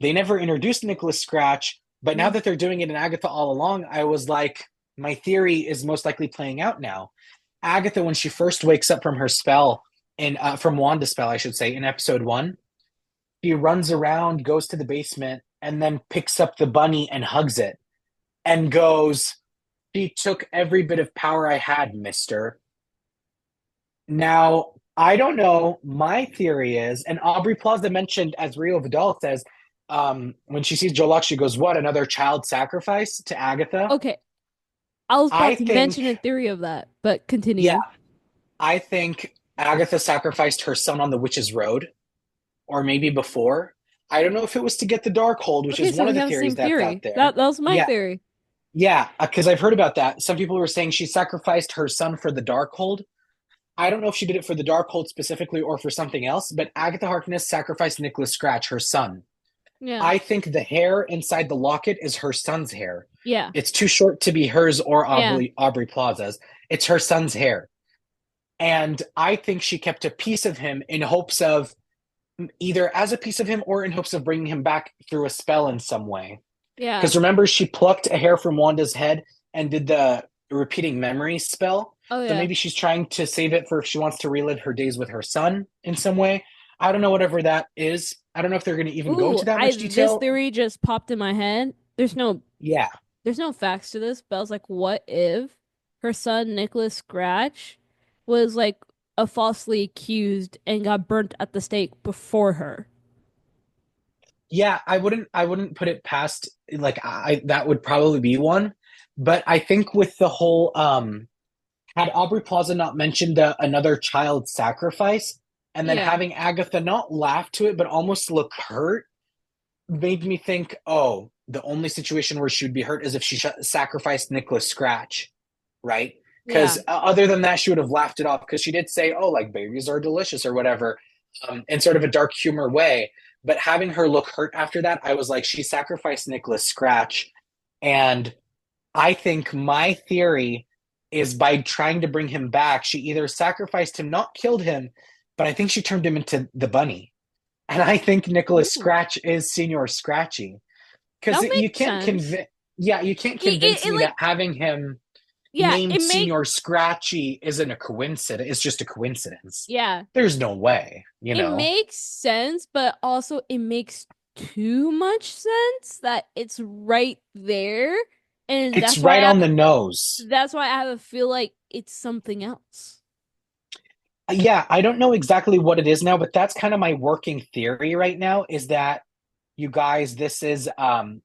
They never introduced Nicholas Scratch, but now Yeah. that they're doing it in Agatha All Along, I was like, my theory is most likely playing out now. Agatha, when she first wakes up from her spell, from Wanda's spell, I should say, in episode one, she runs around, goes to the basement, and then picks up the bunny and hugs it and goes, she took every bit of power I had, mister. Now, I don't know. My theory is, and Aubrey Plaza mentioned, as Rio Vidal says, when she sees Jolak, she goes, what, another child sacrifice to Agatha? Okay. I was I about to think, mention a theory of that, but yeah, continue. I think Agatha sacrificed her son on the Witch's Road, or maybe before. I don't know if it was to get the Darkhold, which Okay, is so one of we the have the theories same that's out theory. there. That was my Yeah, theory. yeah, because I've heard about that. Some people were saying she sacrificed her son for the Darkhold. I don't know if she did it for the Darkhold specifically or for something else, but Agatha Harkness sacrificed Nicholas Scratch, her son. Yeah. I think the hair inside the locket is her son's hair. Yeah. It's too short to be hers or Yeah. Aubrey Plaza's. It's her son's hair. And I think she kept a piece of him in hopes of either as a piece of him or in hopes of bringing him back through a spell in some way. Yeah. Because remember, she plucked a hair from Wanda's head and did the repeating memory spell. Oh So yeah. maybe she's trying to save it for if she wants to relive her days with her son in some way. I don't know, whatever that is. I don't know if they're going to even go Ooh, into that I much this detail. theory just popped in my head. Yeah. There's no facts to this, but I was like, what if her son Nicholas Scratch was like a falsely accused and got burnt at the stake before her? Yeah, I wouldn't put it past like I that would probably be one. But I think with the whole had Aubrey Plaza not mentioned another child sacrifice and then Yeah. having Agatha not laugh to it but almost look hurt made me think, oh, the only situation where she would be hurt is if she sacrificed Nicholas Scratch, right? Yeah. Because other than that, she would have laughed it off because she did say, oh, like babies are delicious or whatever, in sort of a dark humor way. But having her look hurt after that, I was like, she sacrificed Nicholas Scratch. And I think my theory is by trying to bring him back, she either sacrificed him, not killed him, but I think she turned him into the bunny. And I think Nicholas Ooh. Scratch is Senior Scratchy because That you makes can't sense. convince, yeah, you can't convince It me like that having him yeah, named it make Senior Scratchy isn't a coincidence. It's just a coincidence. yeah. There's no way, you It know. makes sense, but also it makes too much sense that it's right there. And It's right on the nose. that's why I have a feel like it's something else. Yeah, I don't know exactly what it is now, but that's kind of my working theory right now is that you guys, this is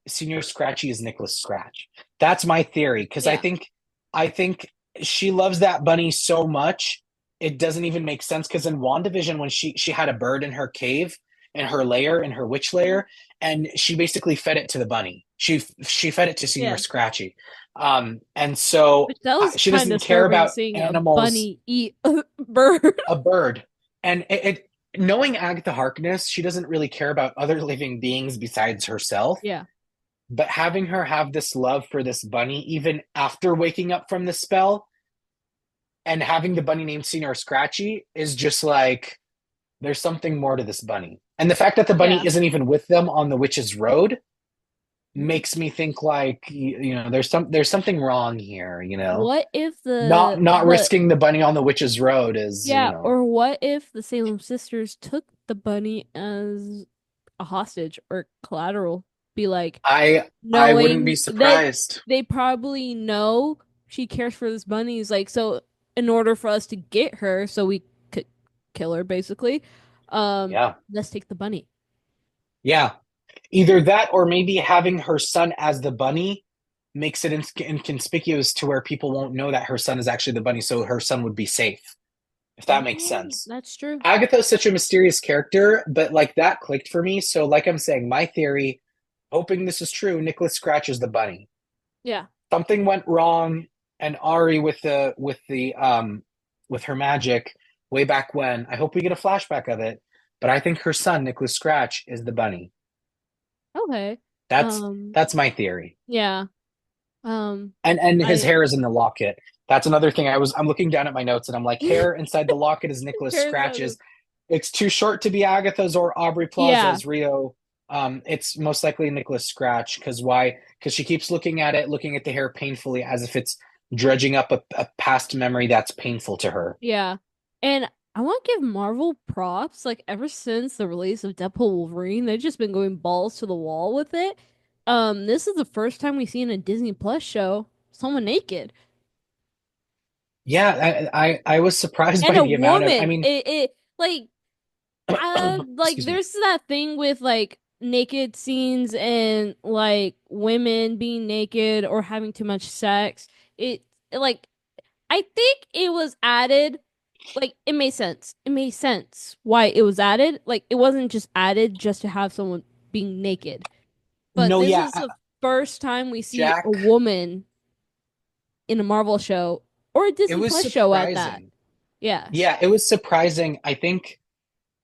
Senior Scratchy is Nicholas Scratch. That's my theory because I Yeah. think I think she loves that bunny so much it doesn't even make sense because in WandaVision, when she had a bird in her cave, in her lair, in her witch lair, and she basically fed it to the bunny. She fed it to Senior Yeah. Scratchy. And so Which that was she kind of doesn't care disturbing about seeing a animals, bunny eat a bird. a bird. And knowing Agatha Harkness, she doesn't really care about other living beings besides herself. Yeah. But having her have this love for this bunny, even after waking up from the spell, and having the bunny named Senior Scratchy is just like there's something more to this bunny. And the fact that the bunny Yeah. isn't even with them on the witch's road makes me think like there's something wrong here, What if not risking the bunny on the witch's road is yeah, or what if the Salem sisters took the bunny as a hostage or collateral? Be like, I wouldn't be knowing that surprised. they probably know she cares for this bunny is like, so in order for us to get her, so we could kill her basically, Yeah, let's take the bunny. yeah, either that or maybe having her son as the bunny makes it inconspicuous to where people won't know that her son is actually the bunny, so her son would be safe, if that makes Oh, sense. that's true. Agatha is such a mysterious character, but like that clicked for me. So, like I'm saying, my theory, hoping this is true, Nicholas Scratch is the bunny. Yeah. Something went wrong, and Ari with her magic way back when. I hope we get a flashback of it, but I think her son Nicholas Scratch is the bunny. Okay. That's Um, that's my theory. yeah. Um, And his I hair is in the locket. That's another thing. I'm looking down at my notes and I'm like, hair inside the locket is Nicholas Here's the Scratch's. It's too short to be Agatha's or Aubrey yeah. Plaza's Rio. It's most likely Nicholas Scratch. Because why? Because she keeps looking at it, looking at the hair painfully as if it's dredging up a past memory that's painful to her. Yeah. And I want to give Marvel props. Like ever since the release of Deadpool Wolverine, they've just been going balls to the wall with it. This is the first time we've seen a Disney Plus show someone naked Yeah, I was surprised and by a the amount of. I woman. mean, It like excuse me. there's that thing with like naked scenes and like women being naked or having too much sex. Like I think it was added. Like it made sense. It made sense why it was added. Like it wasn't just added just to have someone being naked. But No, this yeah, is the first time we see a Jack. woman in a Marvel show or a It Disney was Plus show at that. surprising. Yeah. Yeah, it was surprising. I think.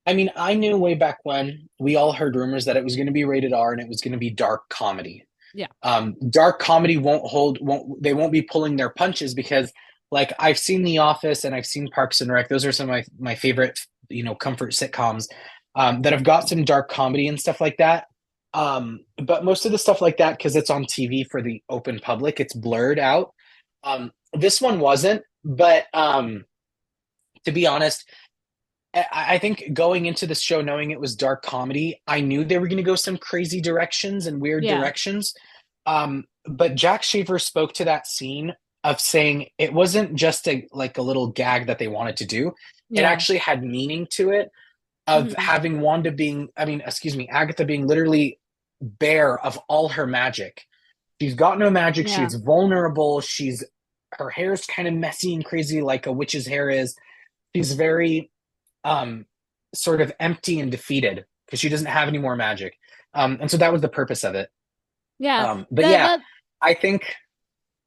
I mean, I knew way back when we all heard rumors that it was going to be rated R and it was going to be dark comedy. Yeah. Dark comedy they won't be pulling their punches because like I've seen The Office and I've seen Parks and Rec. Those are some of my favorite, comfort sitcoms that have got some dark comedy and stuff like that. But most of the stuff like that, because it's on TV for the open public, it's blurred out. This one wasn't, but to be honest, I think going into the show knowing it was dark comedy, I knew they were going to go some crazy directions and weird Yeah. directions. But Jack Shaver spoke to that scene of saying it wasn't just a little gag that they wanted to do. It Yeah. actually had meaning to it of Hmm. having Agatha being literally bare of all her magic. She's got no magic. Yeah. She's vulnerable. Her hair's kind of messy and crazy like a witch's hair is. She's very um, sort of empty and defeated because she doesn't have any more magic. And so that was the purpose of it. Yeah. But That yeah, that I think.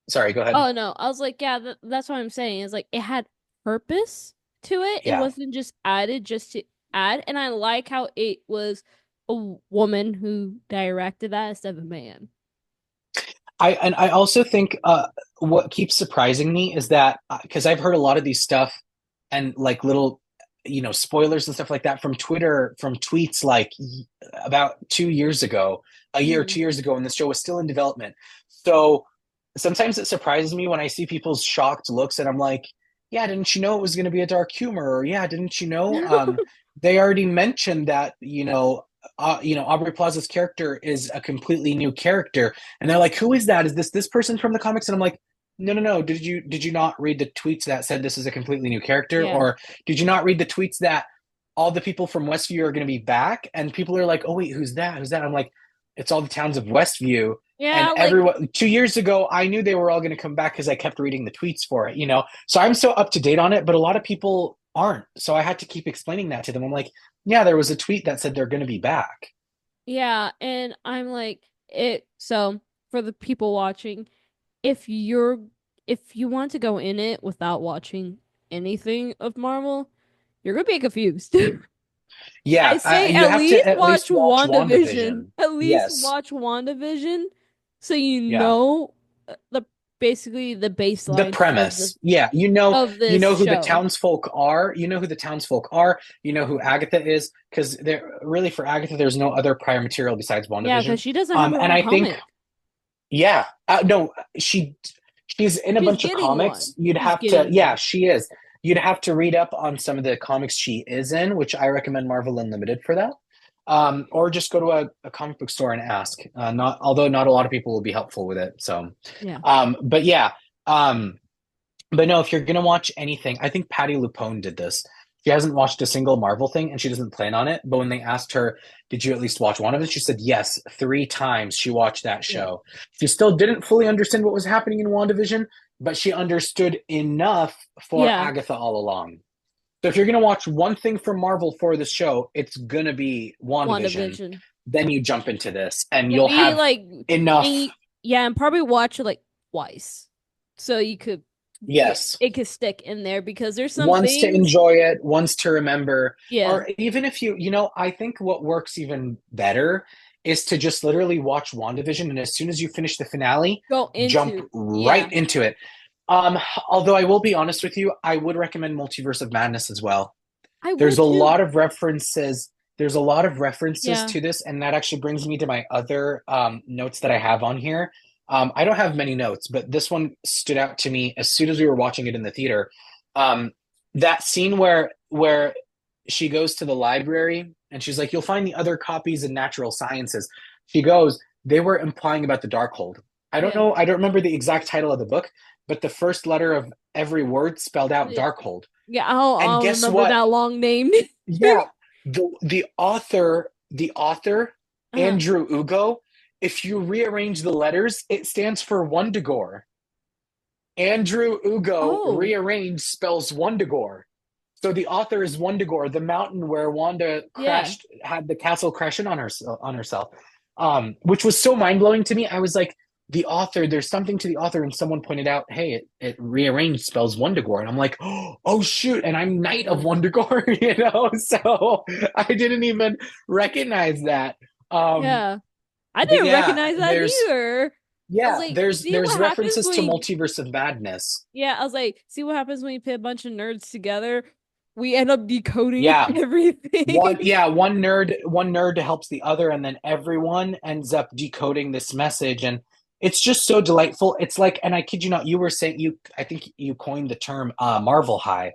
Sorry, go ahead. oh no. I was like, yeah, that's what I'm saying. It's like it had purpose to it. It Yeah, wasn't just added just to add. And I like how it was a woman who directed that instead of a man. I also think what keeps surprising me is that because I've heard a lot of these stuff and like little spoilers and stuff like that from Twitter from tweets like about 2 years ago, a year or Hmm. 2 years ago, and the show was still in development. So sometimes it surprises me when I see people's shocked looks, and I'm like, yeah, didn't you know it was going to be a dark humor? Or yeah, didn't you know? They already mentioned that Aubrey Plaza's character is a completely new character, and they're like, who is that? Is this person from the comics? And I'm like, no, no, no. Did you not read the tweets that said this is a completely new character, Yeah. or did you not read the tweets that all the people from Westview are going to be back? And people are like, oh wait, who's that? Who's that? I'm like, it's all the towns of Westview. And Yeah, like everyone 2 years ago, I knew they were all going to come back because I kept reading the tweets for it. So I'm so up to date on it. But a lot of people aren't. So I had to keep explaining that to them. I'm like, yeah, there was a tweet that said they're going to be back. Yeah, and I'm like it so for the people watching, if you're if you want to go in it without watching anything of Marvel, you're gonna be confused. I Yeah, say you at have to least at watch least watch WandaVision. WandaVision. At least Yes. watch WandaVision so you Yeah. know the basically the The baseline premise. Yeah, you of know this who the show. townsfolk are. You know who the townsfolk are. You know who Agatha is, because there really for Agatha, there's no other prior material besides Yeah, because WandaVision. she doesn't have her And own I think, comic. yeah, no, she's in a She's bunch of getting comics. one. You'd She's have to, getting yeah, one. she is. You'd have to read up on some of the comics she is in, which I recommend Marvel Unlimited for that. Or just go to a comic book store and ask. Not although not a lot of people will be helpful with it. So, Yeah. but yeah. Um, but no, if you're gonna watch anything, I think Patty Lupone did this. She hasn't watched a single Marvel thing and she doesn't plan on it. But when they asked her, "Did you at least watch one of it?" She said yes, 3 times she watched that Yeah. show. She still didn't fully understand what was happening in WandaVision, but she understood enough for Yeah. Agatha All Along. So if you're gonna watch one thing from Marvel for the show, it's gonna be WandaVision. WandaVision. Then you jump into this, and Yeah, you'll be have like enough. yeah, and probably watch it like twice. So you could Yes, it could stick in there because there's some once to things. enjoy it, once to remember, Yeah. or even if I think what works even better is to just literally watch WandaVision, and as soon as you finish the finale, Go jump into right yeah. into it. Although I will be honest with you, I would recommend Multiverse of Madness as well. I There's would a too. lot of references. There's a lot of references Yeah. to this, and that actually brings me to my other notes that I have on here. I don't have many notes, but this one stood out to me as soon as we were watching it in the theater. Um, that scene where she goes to the library and she's like, "You'll find the other copies in natural sciences." She goes, "They were implying about the Darkhold." I don't Yeah. know. I don't remember the exact title of the book, but the first letter of every word spelled out Yeah. Darkhold. Yeah, And I'll guess remember what? that long name. Yeah, the author Uh-huh. Andrew Ugo. If you rearrange the letters, it stands for Wundagore. Andrew Ugo Oh, rearranged spells Wundagore. So the author is Wundagore, the mountain where Wanda yeah. crashed, had the castle crashing on herself, which was so mind blowing to me. I was like, the author, there's something to the author, and someone pointed out, hey, it rearranged spells Wundagore, and I'm like, oh shoot, and I'm Knight of Oh. Wundagore, so I didn't even recognize that. Um, Yeah. I but didn't yeah, recognize that there's either. I was yeah, like, there's see what there's happens references when to you Multiverse of Madness. yeah, I was like, see what happens when you put a bunch of nerds together. We end up decoding Yeah, everything. one nerd helps the other, and then everyone ends up decoding this message, and it's just so delightful. It's like, and I kid you not, you were saying, I think you coined the term Marvel high.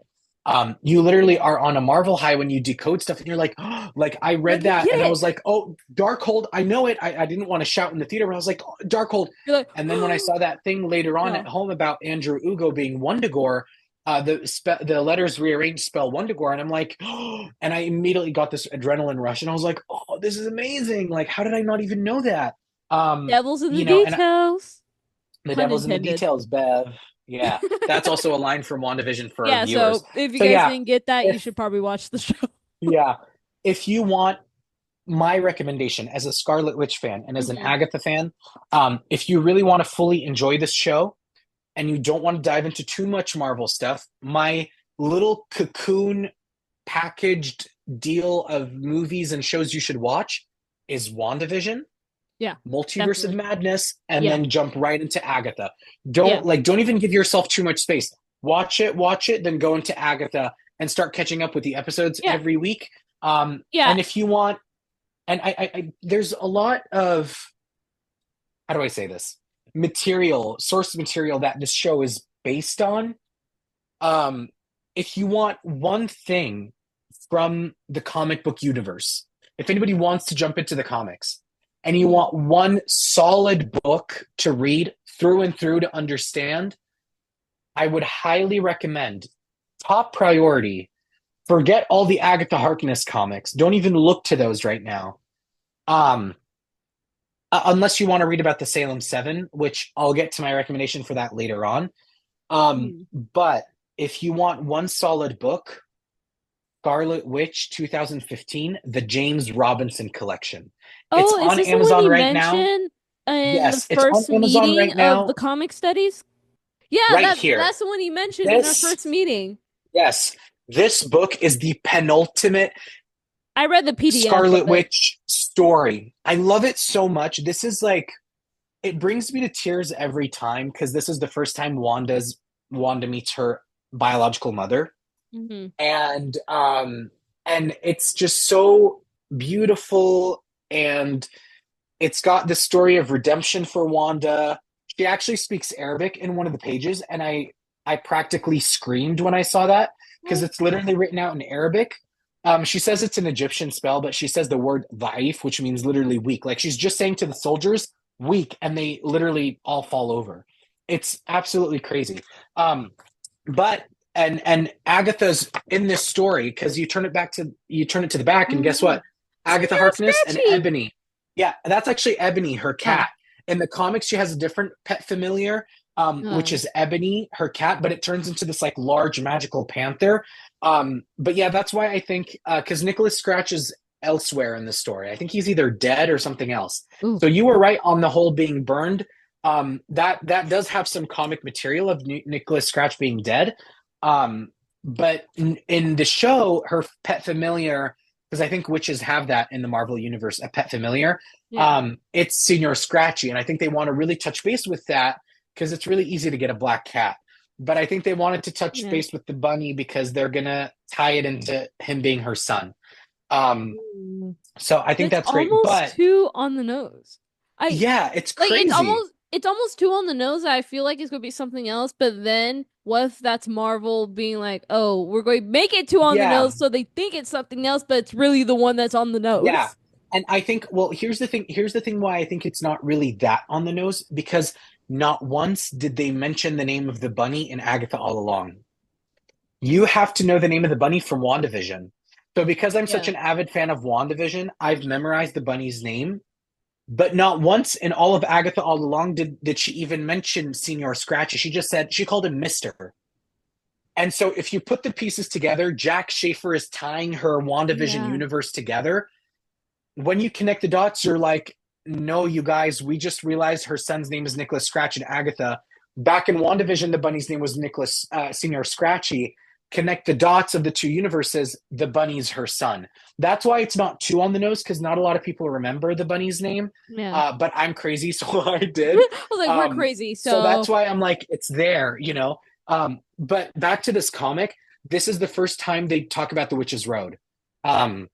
You literally Yeah. are on a Marvel high when you decode stuff, and you're like, oh, like I read Like I that get and I it. was like, oh, Darkhold, I know it. I didn't want to shout in the theater, but I was like, oh, Darkhold. You're like, And then when I saw that thing later on at no. home about Andrew Ugo being Wundagore, the letters rearranged spell Wundagore, and I'm like, oh, and I immediately got this adrenaline rush, and I was like, oh, this is amazing! Like, how did I not even know that? Devil's in the And details. the Pun devil's in the intended. details, Bev. Yeah, that's also a line from WandaVision for our Yeah, viewers. so if you So guys yeah, didn't get that, you if should probably watch the show. yeah, if you want my recommendation as a Scarlet Witch fan and as an Hmm. Agatha fan, if you really want to fully enjoy this show, and you don't want to dive into too much Marvel stuff, my little cocoon packaged deal of movies and shows you should watch is WandaVision, Yeah, Multiverse of definitely. Madness, and Yeah. then jump right into Agatha. Yeah. Don't even give yourself too much space. Watch it, then go into Agatha and start catching up with the episodes Yeah. every week. Yeah. And if you want, and there's a lot of, how do I say this, source material that this show is based on. um, if you want one thing from the comic book universe, if anybody wants to jump into the comics and you Mhm. want one solid book to read through and through to understand, I would highly recommend, top priority, forget all the Agatha Harkness comics. Don't even look to those right now. Um, unless you want to read about the Salem 7, which I'll get to my recommendation for that later on. Mhm. But if you want one solid book, Scarlet Witch 2015, the James Robinson collection. It's Oh, is on this the one Amazon you right now. mentioned in the Yes, it's on first Amazon meeting right of the now, comic studies? Yeah, right that's here. the one he mentioned in our This, first meeting. yes, this book is the penultimate I read the PDF of Scarlet it. Witch story. I love it so much. This is like, it brings me to tears every time because this is the first time Wanda meets her biological mother. Hmm. And and it's just so beautiful, and it's got the story of redemption for Wanda. She actually speaks Arabic in one of the pages, and I practically screamed when I saw that because Oh, it's literally written out in Arabic. She says it's an Egyptian spell, but she says the word "dhaif," which means literally weak. Like she's just saying to the soldiers, "weak," and they literally all fall over. It's absolutely crazy. Um, but and Agatha's in this story because you turn it to the back, and guess oh. what? Agatha Senior Harkness and Scratchy. Ebony. Yeah, that's actually Ebony, her Oh, cat. In the comics, she has a different pet familiar, which oh. is Ebony, her cat, but it turns into this like large magical panther. But yeah, that's why I think because Nicholas Scratch is elsewhere in the story. I think he's either dead or something else. Ooh. So you were right on the whole being burned. That does have some comic material of Nicholas Scratch being dead. But in the show, her pet familiar, because I think witches have that in the Marvel universe, a pet familiar. Yeah. It's Senior Scratchy, and I think they want to really touch base with that because it's really easy to get a black cat. But I think they wanted to touch Yeah. base with the bunny because they're gonna tie it into him being her son. Um, Mm. so I think It's that's great. almost But too on the nose. I yeah, it's like crazy. it's almost too on the nose that I feel like it's gonna be something else, but then what if that's Marvel being like, oh, we're going to make it too on the Yeah, nose so they think it's something else, but it's really the one that's on the yeah. nose. And I think, well, here's the thing why I think it's not really that on the nose, because not once did they mention the name of the bunny in Agatha All Along. You have to know the name of the bunny from WandaVision. So because I'm such Yeah. an avid fan of WandaVision, I've memorized the bunny's name, but not once in all of Agatha All Along did she even mention Senior Scratchy. She just said she called him Mister. And so if you put the pieces together, Jack Schaefer is tying her WandaVision Yeah. universe together. When you connect the dots, you're like, no, you guys, we just realized her son's name is Nicholas Scratch and Agatha. Back in WandaVision, the bunny's name was Nicholas Senior Scratchy. Connect the dots of the two universes, the bunny's her son. That's why it's not too on the nose because not a lot of people remember the bunny's name. Yeah. But I'm crazy, so I did. I was like, we're Um, crazy, so that's so why I'm like, it's there, you know. But back to this comic, this is the first time they talk about the Witch's Road. Um,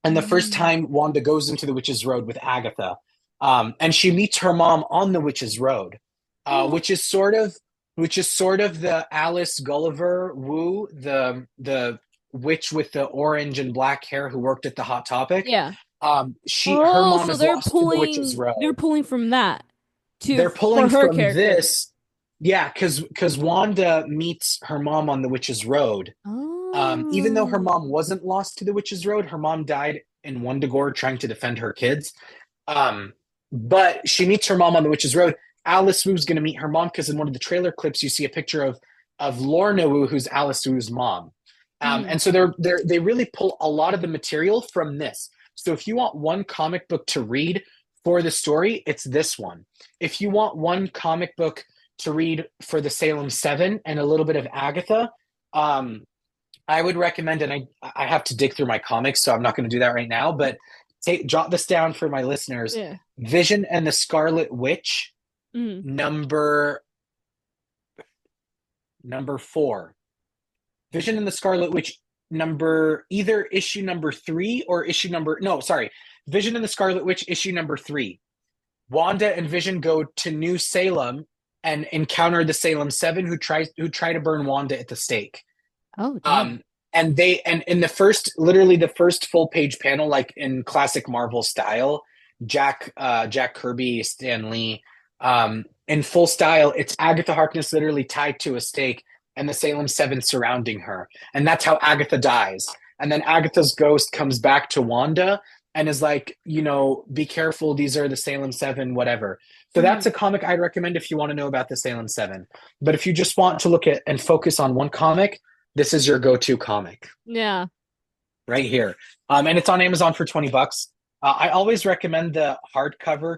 and the first mm. time Wanda goes into the Witch's Road with Agatha, and she meets her mom on the Witch's Road, Oh, which is sort of the Alice Gulliver Wu, the witch with the orange and black hair who worked at the Hot Topic. yeah. Her Oh, mom so is lost to the Witch's they're Road. pulling from that to They're pulling for her from character. this, yeah, because Wanda meets her mom on the Witch's Road. Even though her Oh. mom wasn't lost to the Witch's Road, her mom died in Wundagore trying to defend her kids. Um, but she meets her mom on the Witch's Road. Alice Wu's going to meet her mom because in one of the trailer clips you see a picture of Lorna Wu, who's Alice Wu's mom. Mm. And so they really pull a lot of the material from this. So if you want one comic book to read for the story, it's this one. If you want one comic book to read for the Salem Seven and a little bit of Agatha, um, I would recommend, and I have to dig through my comics, so I'm not going to do that right now. But jot this down for my listeners: Yeah. Vision and the Scarlet Witch, Mm. number four. Vision and the Scarlet Witch, number either issue number three or issue number no, sorry, Vision and the Scarlet Witch, issue number three. Wanda and Vision go to New Salem and encounter the Salem Seven, who try to burn Wanda at the stake. Oh, damn. Um, and in the first, literally the first full page panel, like in classic Marvel style, Jack Kirby, Stan Lee, in full style, it's Agatha Harkness literally tied to a stake, and the Salem Seven surrounding her, and that's how Agatha dies. And then Agatha's ghost comes back to Wanda and is like, be careful, these are the Salem Seven, whatever. So Mm. that's a comic I'd recommend if you want to know about the Salem Seven. But if you just want to look at and focus on one comic, this is your go-to comic. Yeah. right here. And it's on Amazon for 20 bucks. I always recommend the hardcover,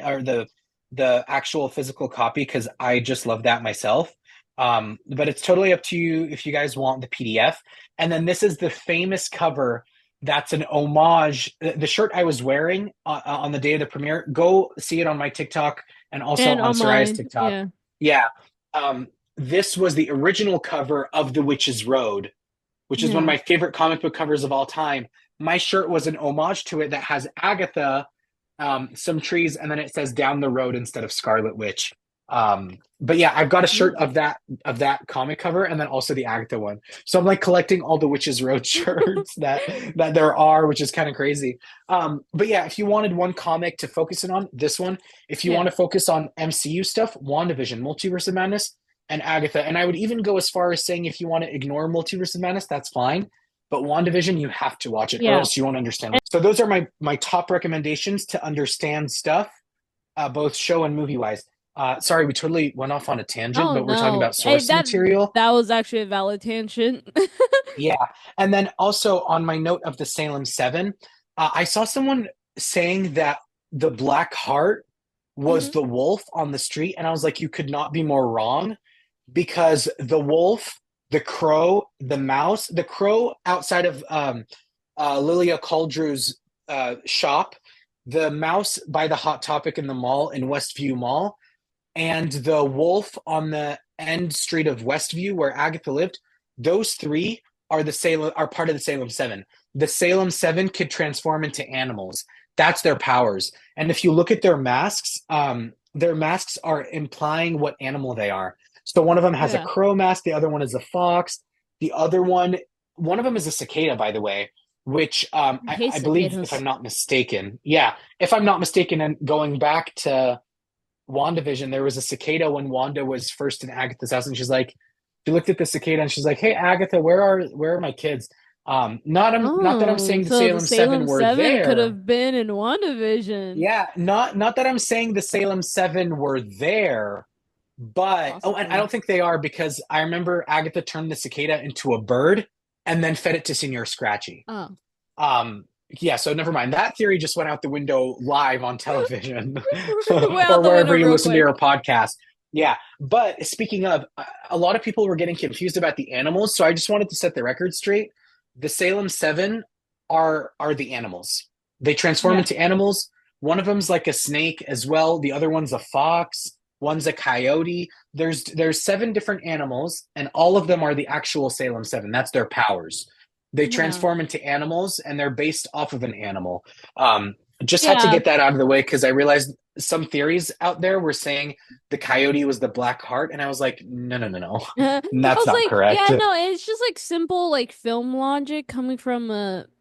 or the actual physical copy because I just love that myself. But it's totally up to you if you guys want the PDF. And then this is the famous cover that's an homage. The shirt I was wearing on the day of the premiere, go see it on my TikTok and also And on on Soraya's mine, TikTok. yeah. Yeah. This was the original cover of The Witch's Road, which is one of Yeah. my favorite comic book covers of all time. My shirt was an homage to it that has Agatha, some trees, and then it says down the road instead of Scarlet Witch. But yeah, I've got a shirt Ooh. of that comic cover and then also the Agatha one. So I'm like collecting all the Witches Road shirts that there are, which is kind of crazy. But yeah, if you wanted one comic to focus in on, this one. If you want Yeah. to focus on MCU stuff, WandaVision, Multiverse of Madness, and Agatha. And I would even go as far as saying if you want to ignore Multiverse of Madness, that's fine. But WandaVision, you have to watch it, or Yeah. else you won't understand. So those are my top recommendations to understand stuff, both show and movie wise. Sorry, we totally went off on a tangent, Oh but we're talking no. about Hey, source that material. that was actually a valid tangent. Yeah, and then also on my note of the Salem Seven, I saw someone saying that the Black Heart was Hmm. the wolf on the street, and I was like, you could not be more wrong because the wolf, the crow, the mouse, the crow outside of Lilia Cauldrew's shop, the mouse by the Hot Topic in the mall in Westview Mall, and the wolf on the end street of Westview where Agatha lived. Those three are part of the Salem Seven. The Salem Seven could transform into animals. That's their powers. And if you look at their masks are implying what animal they are. So one of them has a Yeah. crow mask, the other one is a fox, the one of them is a cicada, by the way, which I hate I believe, if I'm cicadas. not mistaken, yeah, if I'm not mistaken, and going back to WandaVision, there was a cicada when Wanda was first in Agatha's house, and she's like, she looked at the cicada and she's like, "Hey, Agatha, where are my kids?" Not that I'm Oh, saying the so the Salem Seven Salem were 7 could there. have been in WandaVision. Yeah, not that I'm saying the Salem Seven were there, but and I Possibly. don't think they are because I remember Agatha turned the cicada into a bird and then fed it to Senor Scratchy. Oh. Um, yeah, so never mind. That theory just went out the window live on television Way or out the wherever window you real listen to your quick. podcast. Yeah, but speaking of, a lot of people were getting confused about the animals, so I just wanted to set the record straight. The Salem Seven are the animals. They transform Yeah. into animals. One of them's like a snake as well. The other one's a fox. One's a coyote. There's seven different animals, and all of them are the actual Salem Seven. That's their powers. They Yeah. transform into animals, and they're based off of an animal. Just had to Yeah. get that out of the way because I realized some theories out there were saying the coyote was the Black Heart, and I was like, no, no, no, no, I that's was not like, correct. yeah, no, it's just like simple like film logic coming from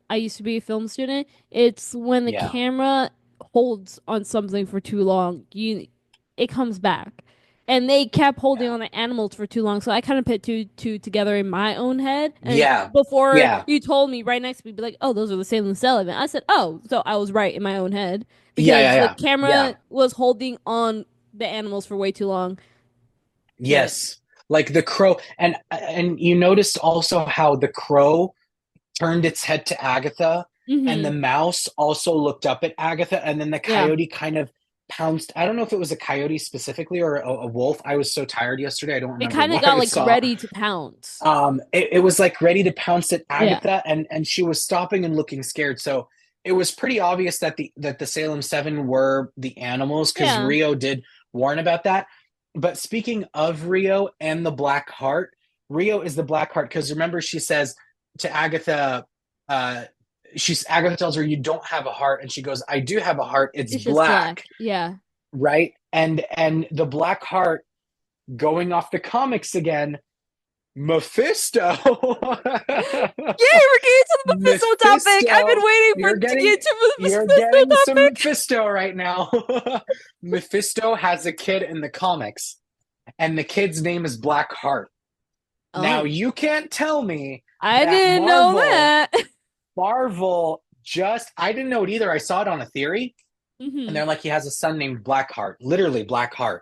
I used to be a film student. It's when the Yeah, camera holds on something for too long, it comes back. And they kept holding yeah, on to animals for too long, so I kind of put two together in my own head. And yeah, before yeah, you told me right next to me, be like, "Oh, those are the Salem Sullivan." I said, "Oh, so I was right in my own head yeah, because yeah, the yeah, camera yeah. was holding on the animals for way too long." But Yes, like the crow, and you noticed also how the crow turned its head to Agatha, and the hmm mouse also looked up at Agatha, and then the yeah. coyote kind of pounced. I don't know if it was a coyote specifically or a wolf. I was so tired yesterday, I don't It remember kind of what got I like saw. ready to pounce. It was like ready to pounce at Yeah. Agatha, and she was stopping and looking scared. So it was pretty obvious that the Salem Seven were the animals because Yeah. Rio did warn about that. But speaking of Rio and the Black Heart, Rio is the Black Heart because remember she says to Agatha, uh, Agatha tells her you don't have a heart, and she goes, "I do have a heart. It's It's just black." black. Yeah. Right? And the Black Heart, going off the comics again, Mephisto. Yay, we're getting to the Mephisto topic. I've been Mephisto. waiting for You're to getting get to the you're Mephisto getting some topic. Mephisto right now. Mephisto has a kid in the comics, and the kid's name is Blackheart. Now Oh, you can't tell me I that didn't know that. Marvel just I didn't know it either. I saw it on a theory, and hmm they're like he has a son named Blackheart, literally Blackheart.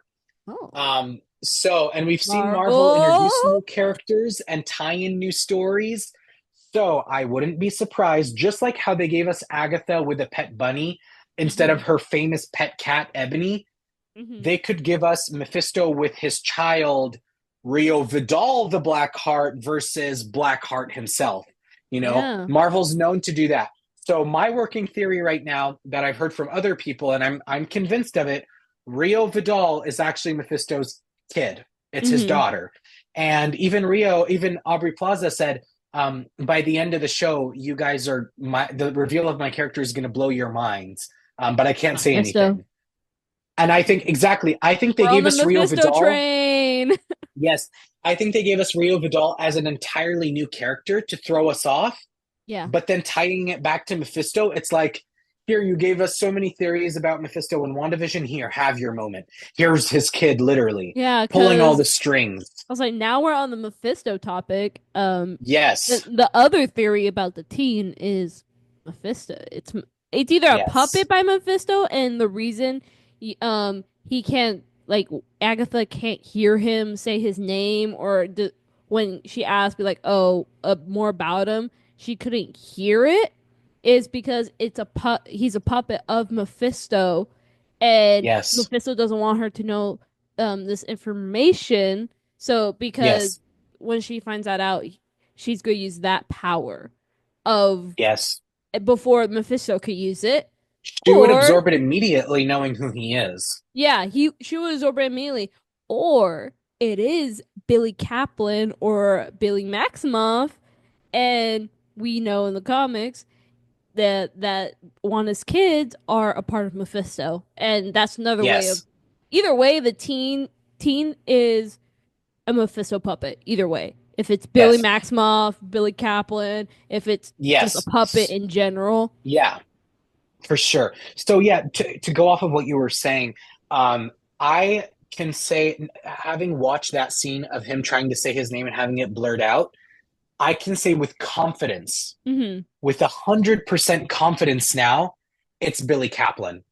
Oh, So, and we've seen Marvel Marvel. introduce new characters and tie in new stories. So I wouldn't be surprised, just like how they gave us Agatha with a pet bunny instead Mm-hmm. of her famous pet cat, Ebony, Mm-hmm. they could give us Mephisto with his child, Rio Vidal, the Blackheart, versus Blackheart himself. Yeah. Marvel's known to do that. So my working theory right now that I've heard from other people, and I'm convinced of it, Rio Vidal is actually Mephisto's kid. It's his Mm-hmm. daughter. And even Aubrey Plaza said, by the end of the show, you guys are the reveal of my character is going to blow your minds. But I can't say Mephisto. anything. And I think exactly, I think they We're on gave the us Rio Mephisto Vidal. train. Yes, I think they gave us Rio Vidal as an entirely new character to throw us off. Yeah. But then tying it back to Mephisto, it's like, here, you gave us so many theories about Mephisto in WandaVision. Here, have your moment. Here's his kid, literally, Yeah, pulling all the because strings. I was like, now we're on the Mephisto topic. The Yes, the other theory about the teen is Mephisto. It's either a yes, puppet by Mephisto, and the reason he can't like Agatha can't hear him say his name, or when she asked, be like, oh, more about him, she couldn't hear it, is because he's a puppet of Mephisto, and yes, Mephisto doesn't want her to know this information. So because yes, when she finds that out, she's going to use that power of yes. before Mephisto could use it. She would Or absorb it immediately, knowing who he is. yeah, she was over immediately. Or it is Billy Kaplan or Billy Maximoff, and we know in the comics that Wanda's kids are a part of Mephisto, and that's another way of. Yes, Either way, the teen is a Mephisto puppet. Either way, if it's Billy yes, Maximoff, Billy Kaplan, if it's just a yes. puppet in general. Yeah, for sure. So yeah, to go off of what you were saying, I can say, having watched that scene of him trying to say his name and having it blurred out, I can say with confidence, Hmm. with 100% confidence now, it's Billy Kaplan.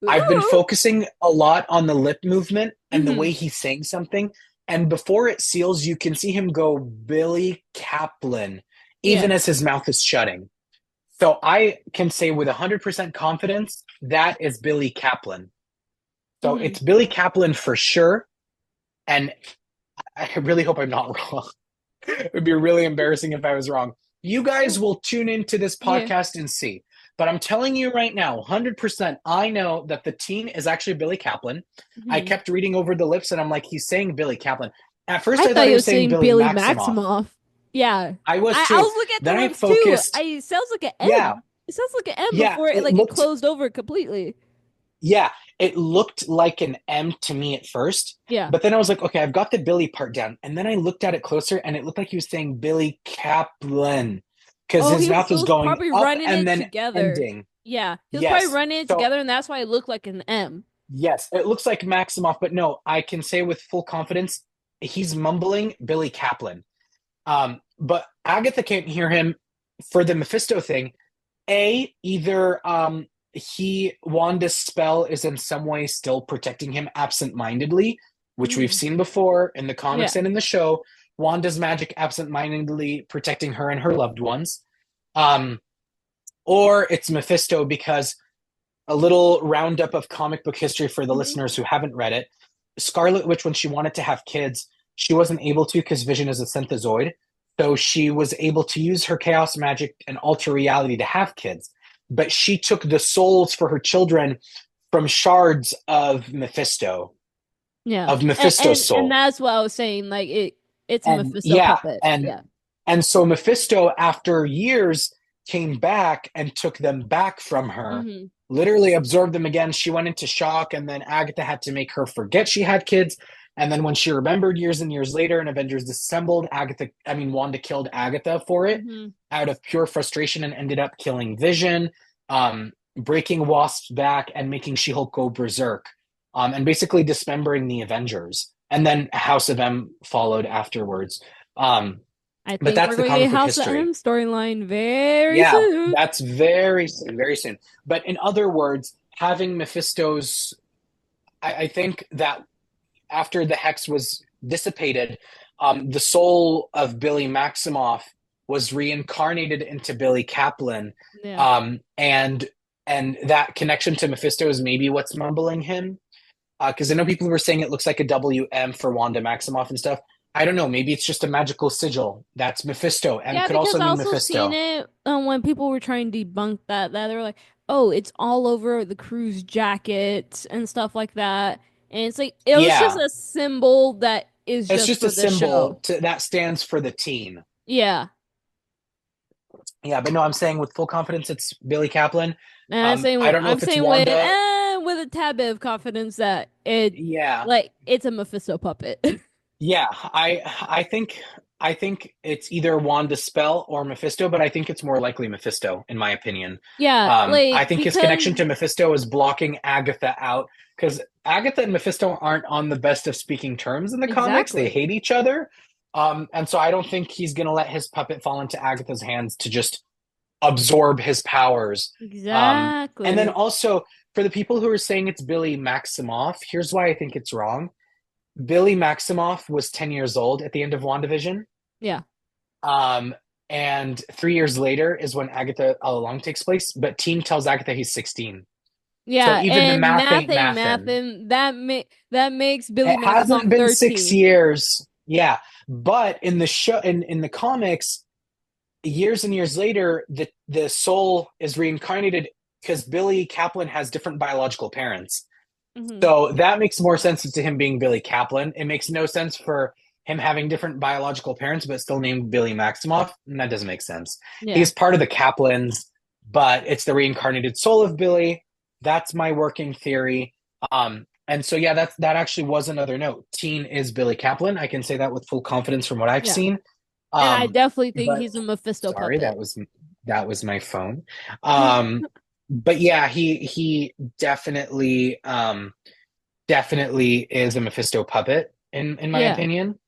I've been Ooh. focusing a lot on the lip movement and the Hmm. way he's saying something. And before it seals, you can see him go Billy Kaplan, Yeah. even as his mouth is shutting. So I can say with 100% confidence that is Billy Kaplan. So Hmm. it's Billy Kaplan for sure. And I really hope I'm not wrong. It would be really embarrassing if I was wrong. You guys will tune into this Yeah. podcast and see. But I'm telling you right now, 100%, I know that the teen is actually Billy Kaplan. I Hmm. kept reading over the lips and I'm like, he's saying Billy Kaplan. At first, I I thought thought he you were was saying saying Billy Billy Maximoff. Maximoff. Yeah. I was I too. was looking at the Then I lips too. focused. It sounds like an Yeah, M. It sounds like an M yeah, before it closed over completely. yeah, it looked like an M to me at first, Yeah. but then I was like, okay, I've got the Billy part down. And then I looked at it closer and it looked like he was saying Billy Kaplan because Oh, his mouth it was was going probably up running and it then together. ending. Yeah, he was probably Yes. running it So, together, and that's why it looked like an M. yes, it looks like Maximoff, but no, I can say with full confidence, he's mumbling Billy Kaplan. But Agatha can't hear him for the Mephisto thing. Either Wanda's spell is in some way still protecting him absent-mindedly, which we've Hmm. seen before in the comics Yeah. and in the show. Wanda's magic absent-mindedly protecting her and her loved ones. Um, or it's Mephisto because a little roundup of comic book history for the Hmm. listeners who haven't read it. Scarlet Witch, when she wanted to have kids, she wasn't able to because Vision is a synthezoid. So she was able to use her chaos magic and alter reality to have kids. But she took the souls for her children from shards Yeah. of And, Mephisto's and soul. that's what I was saying. Like it's a And Mephisto yeah, puppet. and Yeah. so Mephisto, after years, came back and took them back from her, Hmm. literally absorbed them again. She went into shock, and then Agatha had to make her forget she had kids. And then when she remembered years and years later and Avengers Disassembled, Wanda killed Agatha for it Hmm. out of pure frustration and ended up killing Vision, breaking Wasp's back and making She-Hulk go berserk, and basically dismembering the Avengers. And then House of M followed afterwards. Um, I but think that's we're the going to get comic book House of M history. storyline very Yeah, soon. that's very soon, very soon. But in other words, having Mephisto's, I think that after the hex was dissipated, the soul of Billy Maximoff was reincarnated into Billy Kaplan, Yeah. and that connection to Mephisto is maybe what's mumbling him. Because I know people were saying it looks like a WM for Wanda Maximoff and stuff. I don't know. Maybe it's just a magical sigil. That's Mephisto. M Yeah, could because also I mean also seen Mephisto. it when people were trying to debunk that they were like, "Oh, it's all over the crew's jackets and stuff like that." And it's like it was just Yeah, a symbol that is it's just just a for the symbol show. that stands for the team. Yeah. Yeah, but no, I'm saying with full confidence it's Billy Kaplan. And I don't know I'm if it's saying Wanda. with a tad bit of confidence that it Yeah, like it's a Mephisto puppet. yeah. I think it's either Wanda Spell or Mephisto, but I think it's more likely Mephisto, in my opinion. Yeah, I like think his because connection to Mephisto is blocking Agatha out because Agatha and Mephisto aren't on the best of speaking terms in the comics. They exactly. hate each other. And so I don't think he's going to let his puppet fall into Agatha's hands to just absorb his powers. And then Exactly. also, for the people who are saying it's Billy Maximoff, here's why I think it's wrong. Billy Maximoff was 10 years old at the end of WandaVision. Yeah. Um, and 3 years later is when Agatha All Along takes place, but Team tells Agatha he's 16. So Yeah, even the and math ain't mathin'. mathing that makes Billy It Maximoff hasn't been 6 13. years. Yeah. But in the show in the comics, years and years later, the soul is reincarnated because Billy Kaplan has different biological parents. Hmm. So that makes more sense to him being Billy Kaplan. It makes no sense for him having different biological parents, but still named Billy Maximoff. And that doesn't make sense. Yeah. He's part of the Kaplans, but it's the reincarnated soul of Billy. That's my working theory. And so yeah, that actually was another note. Teen is Billy Kaplan. I can say that with full confidence from what I've Yeah. seen. And I Um, definitely think but he's a Mephisto sorry, puppet. that was my phone. But yeah, he definitely is a Mephisto puppet in my Yeah. opinion.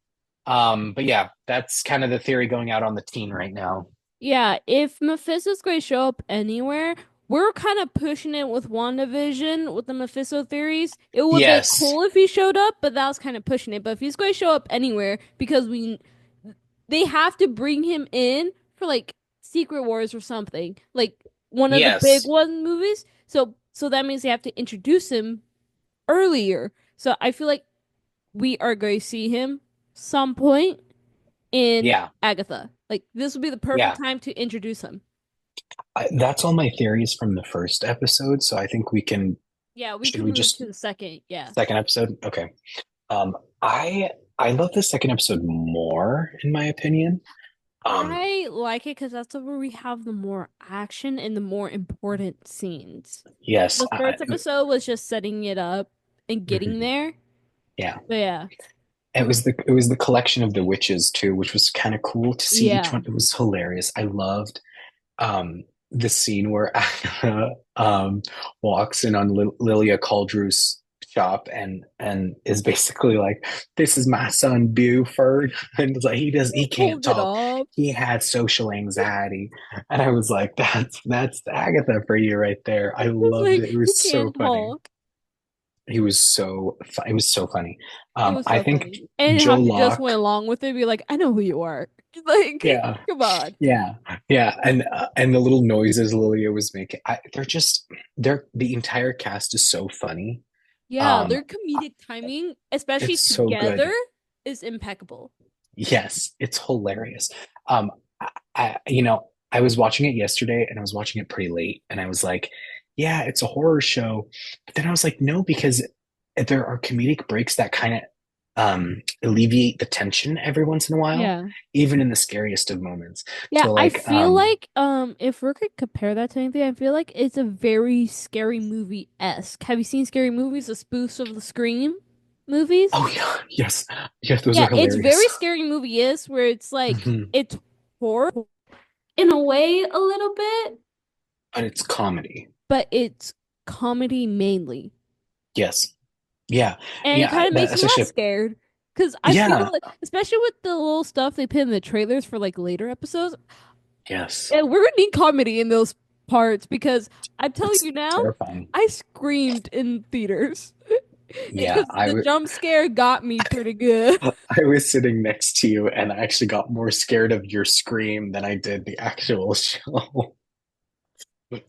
But yeah, that's kind of the theory going out on the teen right now. Yeah, if Mephisto's going to show up anywhere, we're kind of pushing it with WandaVision with the Mephisto theories. It would have been Yes, cool if he showed up, but that was kind of pushing it. But if he's going to show up anywhere, because they have to bring him in for like Secret Wars or something, like one of the big yes, one movies. So that means they have to introduce him earlier. So I feel like we are going to see him some point in yeah, Agatha. Like this would be the perfect yeah. time to introduce him. That's all my theories from the first episode. So I think we can. Yeah, we Should can we move just to the second. Yeah. second episode? Okay. I love the second episode more, in my opinion. Um, I like it because that's where we have the more action and the more important scenes. yes, The first episode was just setting it up and getting mhm, there. yeah. But yeah. It was the collection of the witches too, which was kind of cool to see each Yeah. one. It was hilarious. I loved the scene where Agatha walks in on Lilia Cauldrew's shop and is basically like, "This is my son Buford," and it's like he can't Pulled it talk. off. He had social anxiety, and I was like, "That's Agatha for you right there." I It's loved it. like It he was so can't funny. talk. It was so funny. It was I so think funny. And how Joe she just went Locke. along with it, be like, I know who you are. Like, Yeah, come on. yeah, yeah, and the little noises Lilia was making, they're the entire cast is so funny. Yeah, Um, their comedic timing, especially it's so together, good. is impeccable. Yes, it's hilarious. I was watching it yesterday and I was watching it pretty late, and I was like, yeah, it's a horror show. But then I was like, no, because there are comedic breaks that kind of alleviate the tension every once in a while, Yeah. even in the scariest of moments. Yeah, So I like, feel like if we could compare that to anything, I feel like it's a very scary movie-esque. Have you seen Scary Movies, the spoofs of the Scream movies? oh yeah, yes, yes, those are Yeah, it's hilarious. very Scary Movie-esque where it's like Mhm. it's horror in a way a little bit, But it's comedy. but it's comedy mainly. Yes, yeah, And it yeah. kind of That makes me less especially, scared. Because I feel yeah, like, especially with the little stuff they put in the trailers for like later episodes, yes. and we're gonna need comedy in those parts because I'm telling It's you now, terrifying. I screamed in theaters. Yeah, Because the jump scare got me pretty good. I was sitting next to you and I actually got more scared of your scream than I did the actual show.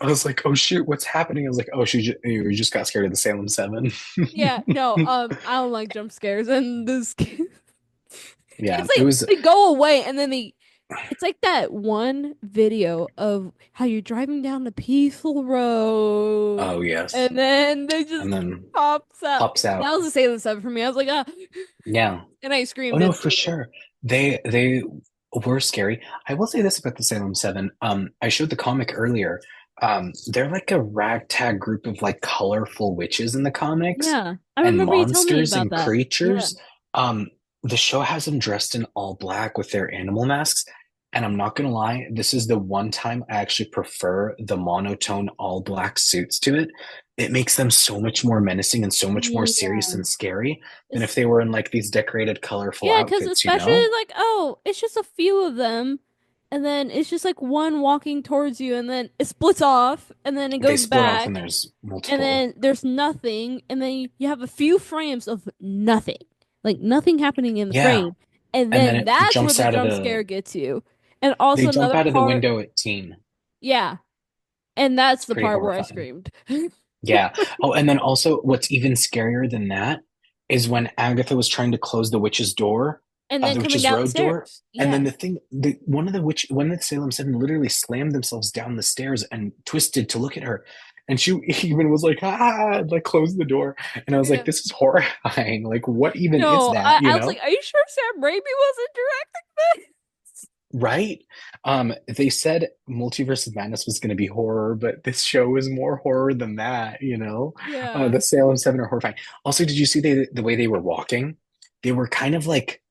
I was like, oh shoot, what's happening? I was like, oh, you just got scared of the Salem 7. Yeah, no, I don't like jump scares, and this Yeah, it's it like was. they go away, and then it's like that one video of how you're driving down the peaceful road, Oh yes, and then they just and then pops out. pops That out. was the Salem 7 for me. I was like, ah, Yeah. and I Oh screamed no, in for theater. sure. They were scary. I will say this about the Salem 7. I showed the comic earlier. They're like a ragtag group of like colorful witches in the comics Yeah, I and remember you telling me monsters about and that. Yeah. creatures. Um, the show has them dressed in all black with their animal masks. And I'm not gonna lie, this is the one time I actually prefer the monotone all black suits to it. It makes them so much more menacing and so much more serious Yeah. and scary than if It's they were in like these decorated, colorful Yeah, because outfits, you especially know? like, oh, it's just a few of them, and then it's just like one walking towards you, and then it splits off, and then it They goes split off and back, there's and multiple. then there's nothing, and then you have a few frames of nothing, like nothing happening in the Yeah. frame, and And then then it that's where jumps the out of jump the scare gets you. And they also jump another out of the part, window at teen. yeah, and that's It's the pretty part where I horrifying. screamed. Yeah. Oh, and then also what's even scarier than that is when Agatha was trying to close the witch's door, And then the coming witch's down the road door, stairs. and then Yeah. the thing, one of the Salem Seven literally slammed themselves down the stairs and twisted to look at her, and she even was like, ah, like close the door, and I was like, Yeah. this is horrifying. Like, what even is No, that? You I was like, know? are you sure Sam Raimi wasn't directing this? Right? They said Multiverse of Madness was going to be horror, but this show is more horror than that, you know? Yeah. The Salem 7 are horrifying. Also, did you see the way they were walking? They were kind of like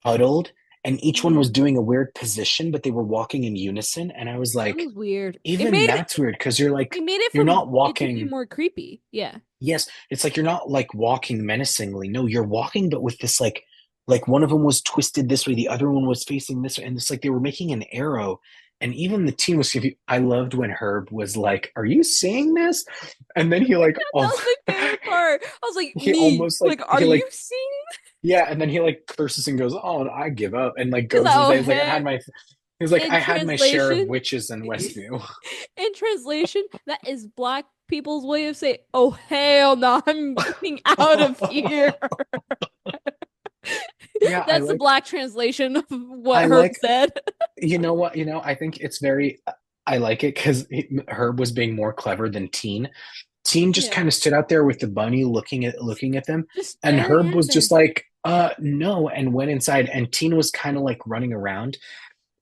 huddled, and each one was Yeah. doing a weird position, but they were walking in unison. And I was That like, was weird. even that's weird because They made it you're for not it to be walking. more creepy. Yeah. Yes, it's like you're not like walking menacingly. No, you're walking, but with this like one of them was twisted this way, the other one was facing this way, and it's like they were making an arrow. And even the team was confused. I loved when Herb was like, "Are you seeing this?" And then he like, That oh, was my favorite part. I was like, he me. almost Like, are he you like seeing? yeah, and then he like curses and goes, "Oh, I give up," and like He's like, goes oh inside. hey. He's like, In I had my share of translation, witches in in Westview. translation, that is black people's way of saying, oh hell no, I'm getting out of here. Yeah, That's the black translation of what I Herb like said. you know what? I think it's very I like it because Herb was being more clever than Teen. Teen just Yeah. kind of stood out there with the bunny looking at them, Just and staring Herb at was there. just like, no, and went inside, and Teen was kind of like running around.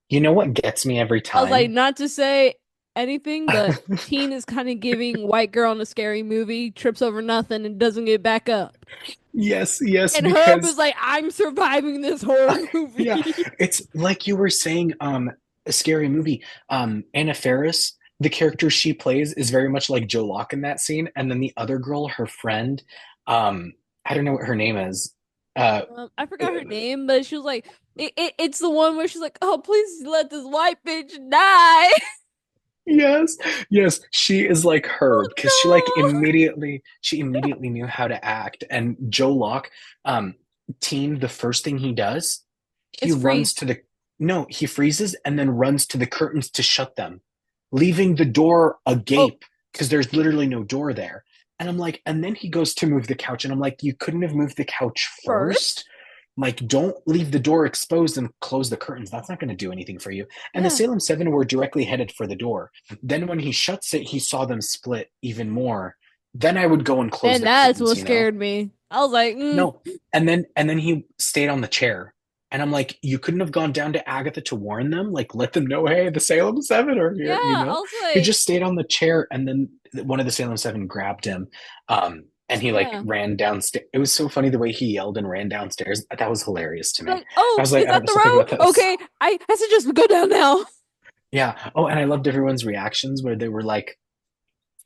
You know what gets me every I was like, time? not to say anything, but Teen is kind of giving white girl in a scary movie, trips over nothing and doesn't get back up. Yes, yes, And Herb is because like, I'm surviving this horror yeah, movie. it's like you were saying, a scary movie. Anna Faris, the character she plays is very much like Joe Locke in that scene, and then the other girl, her friend, I don't know what her name is. Uh, I forgot her name, but she was like, it's the one where she's like, oh, please let this white bitch die. yes, yes, she is like her because Oh no. she immediately knew how to act. And Joe Locke, um, teen, the first thing he does, he It's runs freeze. to the no, he freezes and then runs to the curtains to shut them, leaving the door Oh, agape because there's literally no door there. And I'm like, and then he goes to move the couch, and I'm like, you couldn't have moved the couch first? first? Like, don't leave the door exposed and close the curtains. That's not going to do anything for you. And the Yeah. Salem 7 were directly headed for the door. Then when he shuts it, he saw them split even more. Then I would go and close And the that's curtains, what you know? scared me. I was like, No. And then he stayed on the chair. And I'm like, you couldn't have gone down to Agatha to warn them, like let them know, hey, the Salem 7 are yeah. here, you I know? was He like, just stayed on the chair, and then one of the Salem 7 grabbed him. And he like yeah. ran downstairs. It was so funny the way he yelled and ran downstairs. That was hilarious to me. Like, oh, is I that was the like, what road? this? Okay, I suggest we go down now. Yeah. Oh, and I loved everyone's reactions where they were like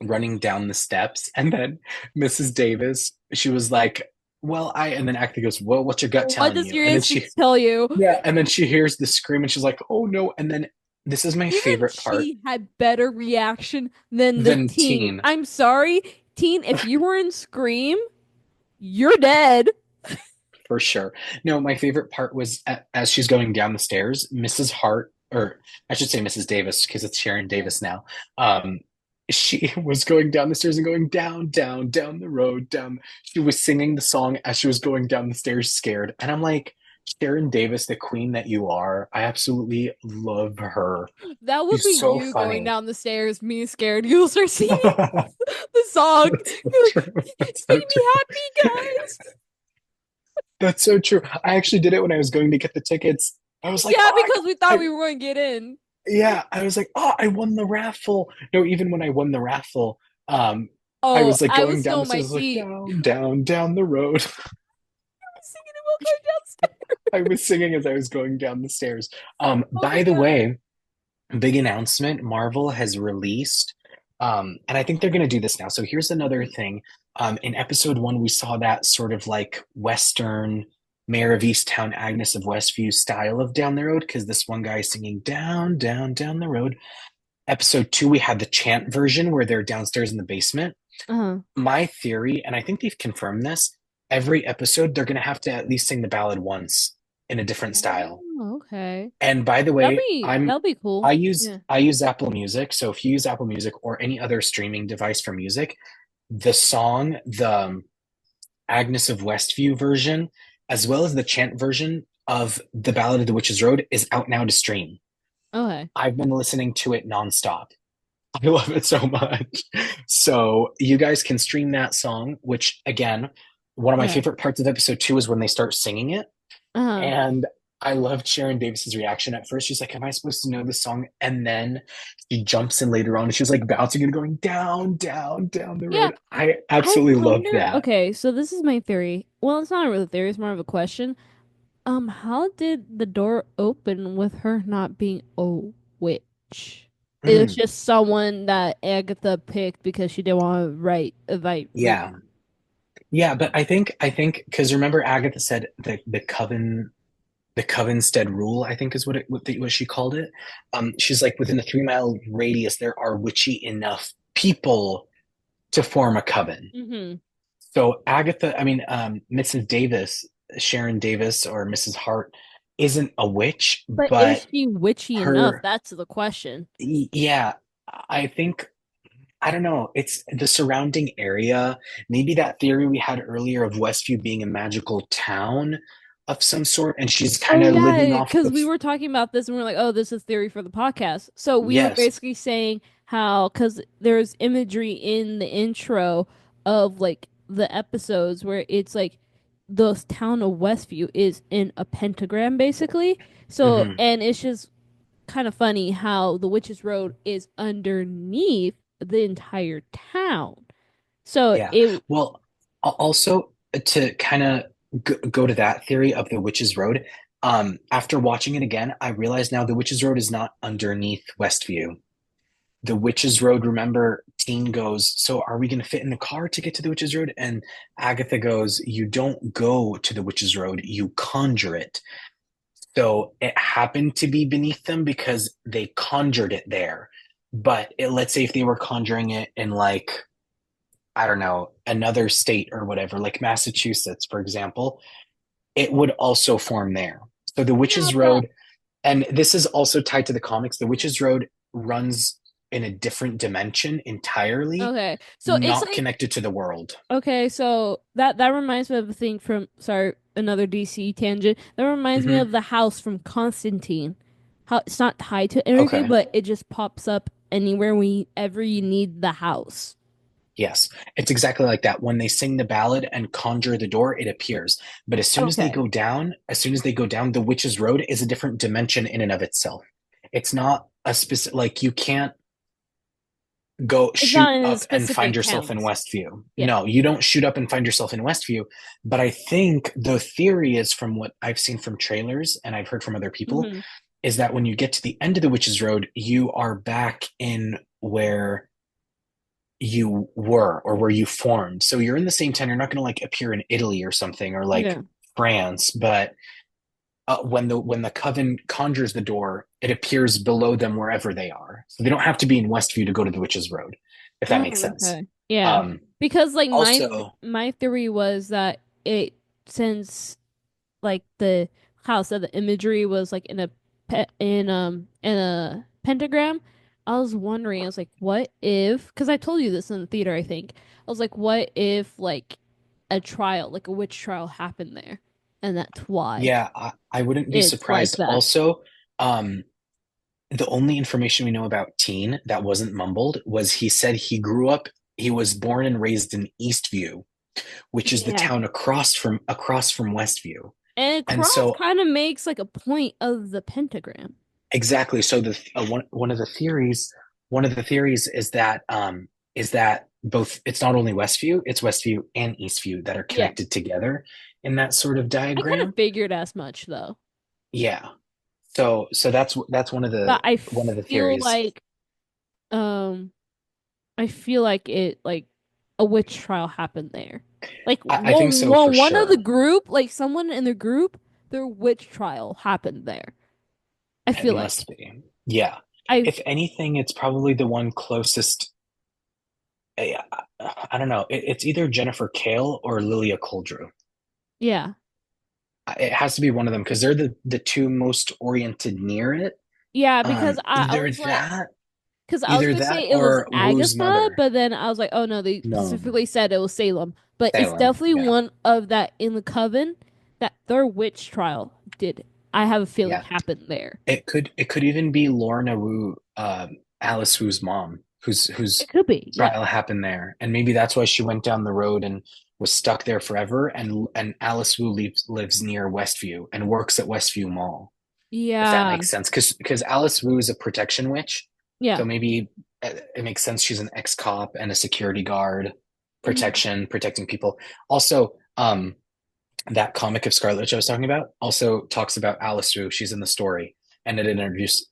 running down the steps, and then Mrs. Davis, she was like, well, and then Ackley goes, well, what's your gut What telling does you? your And then she instincts tell you? yeah, and then she hears the scream and she's like, oh no. And then this is my Even favorite part. she had better reaction than the Then teen. teen. I'm sorry, teen, if you were in Scream, you're dead. For sure. No, my favorite part was as she's going down the stairs, Mrs. Hart, or I should say Mrs. Davis, because it's Sharon Yeah. Davis now. Um, she was going down the stairs and going down, down, down the road, down. She was singing the song as she was going down the stairs, scared. And I'm like, Sharon Davis, the queen that you are, I absolutely love her. That would She's be so you going funny. down the stairs, me scared. You'll start singing That's the song. so You're like, true. That's it's so making me true. happy, guys. That's so true. I actually did it when I was going to get the tickets. I was like, Yeah, oh, because we thought I we were going to get in. yeah, I was like, oh, I won the raffle. No, even when I won the raffle, um, I Oh, was like I going was down still the in my stairs, I was like seat. down, down, down the road. I was singing about going downstairs. I was singing as I was going down the stairs. Oh my By the god. way, big announcement, Marvel has released, and I think they're going to do this now. So here's another thing. In episode one, we saw that sort of like Western Mayor of Easttown, Agnes of Westview style of down the road, because this one guy is singing down, down, down the road. Episode two, we had the chant version where they're downstairs in the basement. Uh-huh. My theory, and I think they've confirmed this, every episode they're going to have to at least sing the ballad once in a different style. Oh, okay. And by the That'll way, be I'm that'll be cool. I use Yeah. I use Apple Music. So if you use Apple Music or any other streaming device for music, the song, the Agnes of Westview version, as well as the chant version of the Ballad of the Witch's Road, is out now to stream. Okay. I've been listening to it nonstop. I love it so much. So you guys can stream that song, which again, one of my Yeah. favorite parts of episode two is when they start singing it. Uh-huh. And I loved Sharon Davis's reaction at first. She's like, am I supposed to know this song? And then she jumps in later on and she's like bouncing and going down, down, down the Yeah, road. I I absolutely love wonder. that. Okay, so this is my theory. Well, it's not really a theory, it's more of a question. How did the door open with her not being a witch? It was Mm, just someone that Agatha picked because she didn't want to write read. yeah. Yeah, but I think because remember Agatha said the the Covenstead rule, I think is what she called it. She's like within a 3 mile radius, there are witchy enough people to form a coven. Hmm. So Agatha, I mean, Mrs. Davis, Sharon Davis, or Mrs. Hart, isn't a witch, But is but she witchy enough? her, That's the question. yeah, I think I don't know. It's the surrounding area. Maybe that theory we had earlier of Westview being a magical town of some sort, and she's kind Oh of living yeah, off because the. we were talking about this and we are like, oh, this is theory for the podcast. So we were Yes. basically saying how because there's imagery in the intro of like the episodes where it's like the town of Westview is in a pentagram basically. So Hmm. and it's just kind of funny how the Witch's Road is underneath the entire town. So Yeah. it Well, also to kind of go to that theory of the Witch's Road, after watching it again, I realize now the Witch's Road is not underneath Westview. The Witch's Road, remember, Teen goes, so are we going to fit in the car to get to the Witch's Road? And Agatha goes, you don't go to the Witch's Road, you conjure it. So it happened to be beneath them because they conjured it there. But let's say if they were conjuring it in like, I don't know, another state or whatever, like Massachusetts, for example, it would also form there. So the yeah, Witch's but Road, and this is also tied to the comics, the yeah. Witch's Road runs in a different dimension entirely, Okay. So it's not like connected to the world. okay, so that reminds me of a thing from sorry, another DC tangent. That reminds me Hmm. of the house from Constantine. How it's not tied to anything, Okay. but it just pops up anywhere whenever you need the house. Yes, it's exactly like that. When they sing the ballad and conjure the door, it appears. But Okay. as soon as they go down, the Witch's Road is a different dimension in and of itself. It's not a specific, like you can't go It's shoot not in a up and find specific yourself in counts. Westview. Yeah. No, you don't shoot up and find yourself in Westview. But I think the theory is from what I've seen from trailers and I've heard from other people Hmm. is that when you get to the end of the Witch's Road, you are back in where you were or where you formed. So you're in the same town. You're not going to like appear in Italy or something or like Yeah. France, but when the coven conjures the door, it appears below them wherever they are. So they don't have to be in Westview to go to the Witch's Road, if that makes Oh, sense. okay. Yeah. Um, Because like also, my theory was that it since like the house that the imagery was like in a in a pentagram. I was wondering, I was like, what if? Because I told you this in the theater, I think. I was like, what if like a trial, like a witch trial, happened there, and that's why yeah, I wouldn't be it's like surprised. that. Also, um, the only information we know about Teen that wasn't mumbled was he said he was born and raised in Eastview, which is the Yeah, town across from Westview. and And cross so kind of makes like a point of the pentagram. exactly, so the one of the theories is that both it's not only Westview, it's Westview and Eastview that are Yeah, connected together in that sort of I kind of diagram. figured as much though, Yeah. So that's but I one of the feel theories. like um I feel like it like a witch trial happened there. Like I think so for one of the sure. group, like someone in the group, their witch trial happened there. I It feel like must be. Yeah. I If anything, it's probably the one closest. I, I don't know. It's either Jennifer Kale or Lilia Coldrew. yeah. It has to be one of them because they're the two most oriented near it. Yeah, because I Either was like that, because I was either gonna that say it was or Wu's Agatha, mother. but then I was like, oh no, they No, specifically said it was Salem. But it's Salem. definitely Yeah, one of that in the coven that their witch trial did. I have a feeling yeah. happened there. It could even be Lorna Wu, Alice Wu's mom, It whose could be, yeah. trial happened there, and maybe that's why she went down the road and was stuck there forever. And Alice Wu lives near Westview and works at Westview Mall, if that Yeah. makes sense. Because Alice Wu is a protection witch, Yeah. so maybe it makes sense. She's an ex-cop and a security guard, Mhm. protecting people. Also, that comic of Scarlet which I was talking about also talks about Alice Wu. She's in the story, and it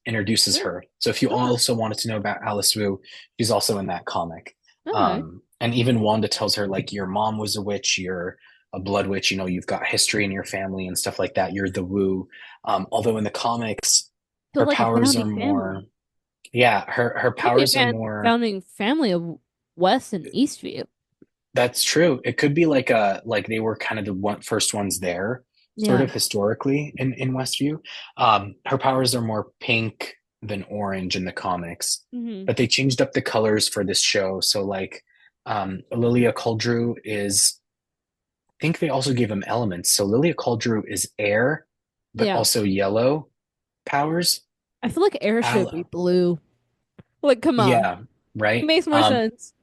introduces Yeah. her. So if you Okay. also wanted to know about Alice Wu, she's also in that comic. All right. And even Wanda tells her like, your mom was a witch, you're a blood witch. You know, you've got history in your family and stuff like that. You're the Wu. Although in the comics, So her like a powers founding are more. family. Yeah, her Could be a powers are more. founding family of West and Eastview. That's true. It could be like they were kind of the first ones there, sort Yeah. of historically in Westview. Her powers are more pink than orange in the comics, Hmm. but they changed up the colors for this show. So like Lilia Coldrew is, I think they also gave him elements. So Lilia Coldrew is air, but Yeah. also yellow powers. I feel like air should be Al blue. Like, come on. yeah, It right. makes more sense.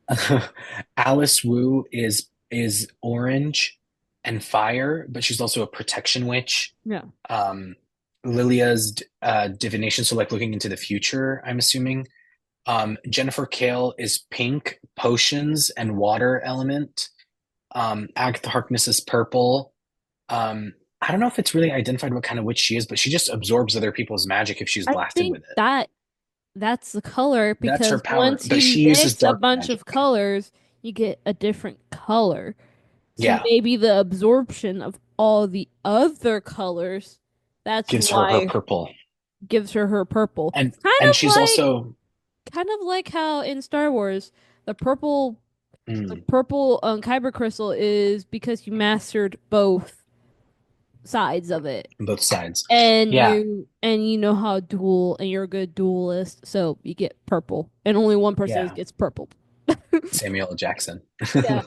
Alice Wu is orange and fire, but she's also a protection witch. Yeah. Um, Lilia's divination, so like looking into the future, I'm assuming. Jennifer Kale is pink, potions and water element. Agatha Harkness is purple. I don't know if it's really identified what kind of witch she is, but she just absorbs other people's magic if she's I blasted think with it. that's the color That's her because power, once but you she uses mix a dark bunch of magic. colors, you get a different color. So Yeah, maybe the absorption of all the other colors, that's gives her why purple. gives her purple. and and she's also Kind of like how in Star Wars, the purple the mm, purple kyber crystal is because you mastered both sides of it. both sides. And Yeah, you know how duel and you're a good duelist, so you get purple. And only one person yeah, gets purple. Samuel L. Jackson. Yeah.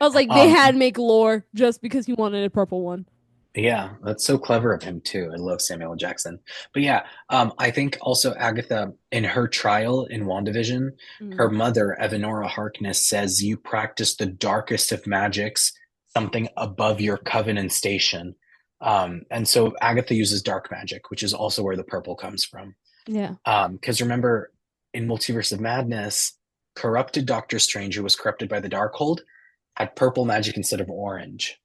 I was like, they um, had to make lore just because you wanted a purple one. yeah, that's so clever of him too. I love Samuel L. Jackson. But yeah, I think also Agatha in her trial in WandaVision, her Mm. mother, Evanora Harkness, says you practice the darkest of magics, something above your covenant station. And so Agatha uses dark magic, which is also where the purple comes from. Yeah. Because remember, in Multiverse of Madness, corrupted Doctor Strange, who was corrupted by the Darkhold, had purple magic instead of orange.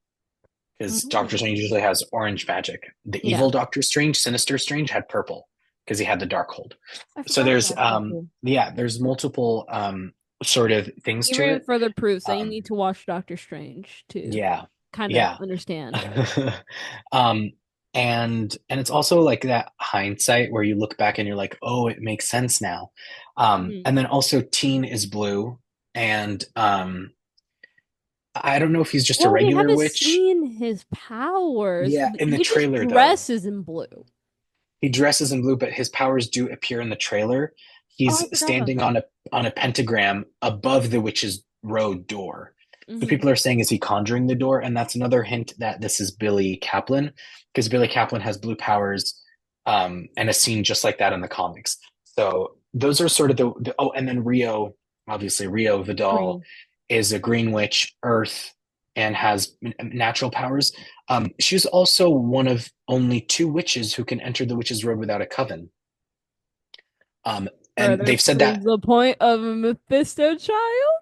Because Doctor Oh. Strange usually has orange magic. The Yeah. evil Doctor Strange, Sinister Strange, had purple because he had the Darkhold. I So forgot there's about purple. yeah, there's multiple sort of things to Even it. further proofs that you Um, need to watch Doctor Strange to yeah, kind of yeah. understand. um, and it's also like that hindsight where you look back and you're like, oh, it makes sense now. Mhm. And then also Teen is blue. And I don't know if he's just a Well, we regular haven't witch. seen his powers. Yeah, in the He just trailer though. dresses in blue. He dresses in blue, but his powers do appear in the trailer. Oh, He's I forgot about standing that. on a pentagram above the witch's road door. So Hmm. people are saying, is he conjuring the door? And that's another hint that this is Billy Kaplan, because Billy Kaplan has blue powers, and a scene just like that in the comics. So those are sort of oh, and then Rio, obviously Rio Vidal Green. is a green witch, Earth, and has natural powers. She's also one of only two witches who can enter the witch's road without a coven. Um, and Further they've said that proves the point of a Mephisto child.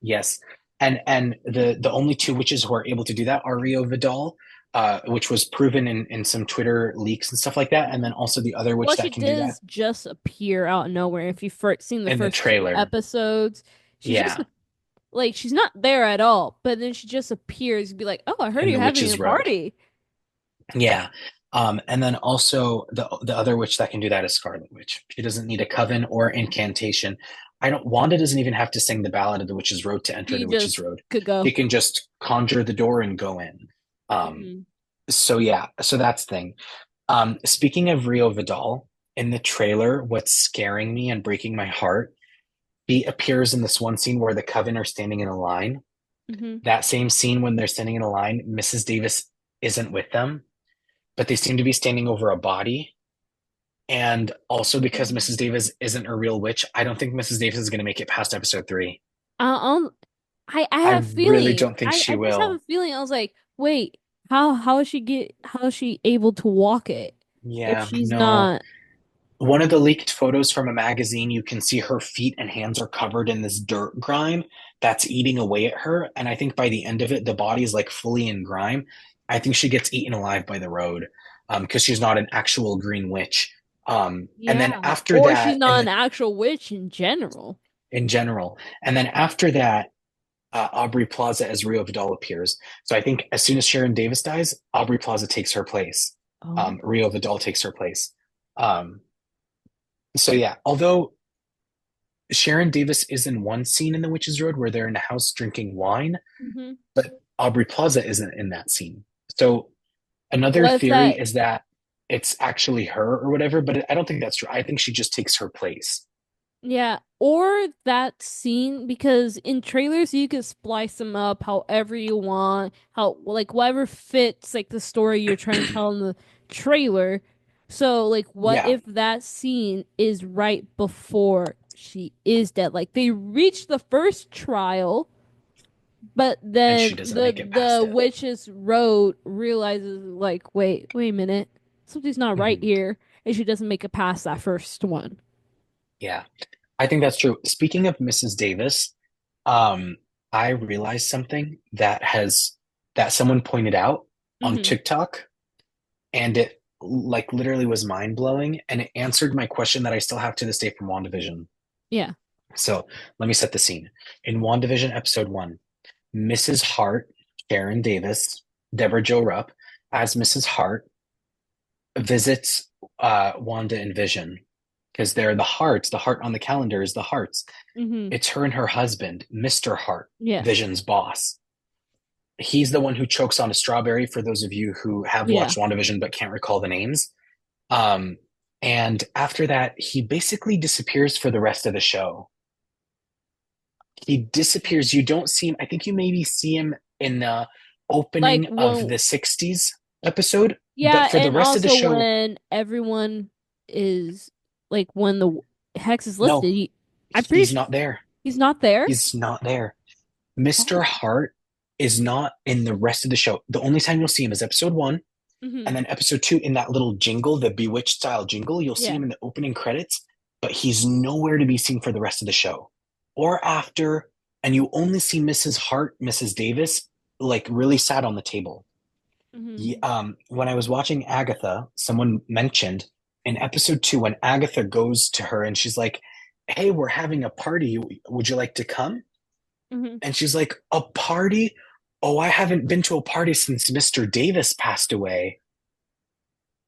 yes, and the only two witches who are able to do that are Rio Vidal, which was proven in some Twitter leaks and stuff like that, and then also the other witch Well, she that can do that does just appear out of nowhere. If you've first seen the in the first two trailer. episodes, she just Yeah, like she's not there at all, but then she just appears and be like, "Oh, I heard in you the having witch's a road. party." Yeah. And then also the other witch that can do that is Scarlet Witch. She doesn't need a coven or incantation. I don't Wanda doesn't even have to sing the Ballad of the Witch's Road to enter She the Witch's just Road. could She go. can just conjure the door and go in. Um, Hmm. so yeah, so that's the thing. Speaking of Rio Vidal, in the trailer, what's scaring me and breaking my heart, he appears in this one scene where the coven are standing in a line. Hmm. That same scene when they're standing in a line, Mrs. Davis isn't with them, but they seem to be standing over a body. And also because Mrs. Davis isn't a real witch, I don't think Mrs. Davis is going to make it past episode three. Um, I I have a really feeling. don't think I she just have a will. feeling. I was like, wait, how is she able to walk it if Yeah, she's no. not? One of the leaked photos from a magazine, you can see her feet and hands are covered in this dirt grime that's eating away at her. And I think by the end of it, the body is like fully in grime. I think she gets eaten alive by the road, because she's not an actual green witch. And then Yeah. after Or she's that, not an actual witch in general. in general, and then after that, Aubrey Plaza as Rio Vidal appears. So I think as soon as Sharon Davis dies, Aubrey Plaza takes her place. Oh. Rio Vidal takes her place. Um, so yeah, although Sharon Davis is in one scene in The Witch's Road where they're in a house drinking wine, Hmm. but Aubrey Plaza isn't in that scene. So another Was theory that is that it's actually her or whatever, but I don't think that's true. I think she just takes her place. Yeah, or that scene because in trailers you can splice them up however you want, how like whatever fits like the story you're trying to tell in the trailer. So like what Yeah, if that scene is right before she is dead? Like they reach the first trial, but and she then doesn't the make it past the it. witch's road realizes like wait a minute. Something's not right Mhm. here, and she doesn't make it past that first one. Yeah, I think that's true. Speaking of Mrs. Davis, um, I realized something that someone pointed out on Hmm. TikTok, and it like literally was mind blowing, and it answered my question that I still have to this day from WandaVision. Yeah. So let me set the scene. In WandaVision episode one, Mrs. Hart, Sharon Davis, Deborah Jo Rupp, as Mrs. Hart, visits Wanda and Vision because they're the hearts. The heart on the calendar is the hearts. Hmm. It's her and her husband, Mr. Hart, Yes. Vision's boss. He's the one who chokes on a strawberry, for those of you who have Yeah. watched WandaVision but can't recall the names. Um, and after that, he basically disappears for the rest of the show. He disappears. You don't see him. I think you maybe see him in the Like opening of when the 60s episode, yeah, but for the and rest of the also show, when everyone is like when the hex is listed, no, I'm pretty he's sure not there. he's not there. He's not there. Mr. Oh. Hart is not in the rest of the show. The only time you'll see him is episode one, Hmm. and then episode two in that little jingle, the Bewitched style jingle. You'll see Yeah. him in the opening credits, but he's nowhere to be seen for the rest of the show or after. And you only see Mrs. Hart, Mrs. Davis, like really sad on the table. Hmm. When I was watching Agatha, someone mentioned in episode two when Agatha goes to her and she's like, "Hey, we're having a party. Would you like to come?" Hmm. And she's like, "A party? Oh, I haven't been to a party since Mr. Davis passed away."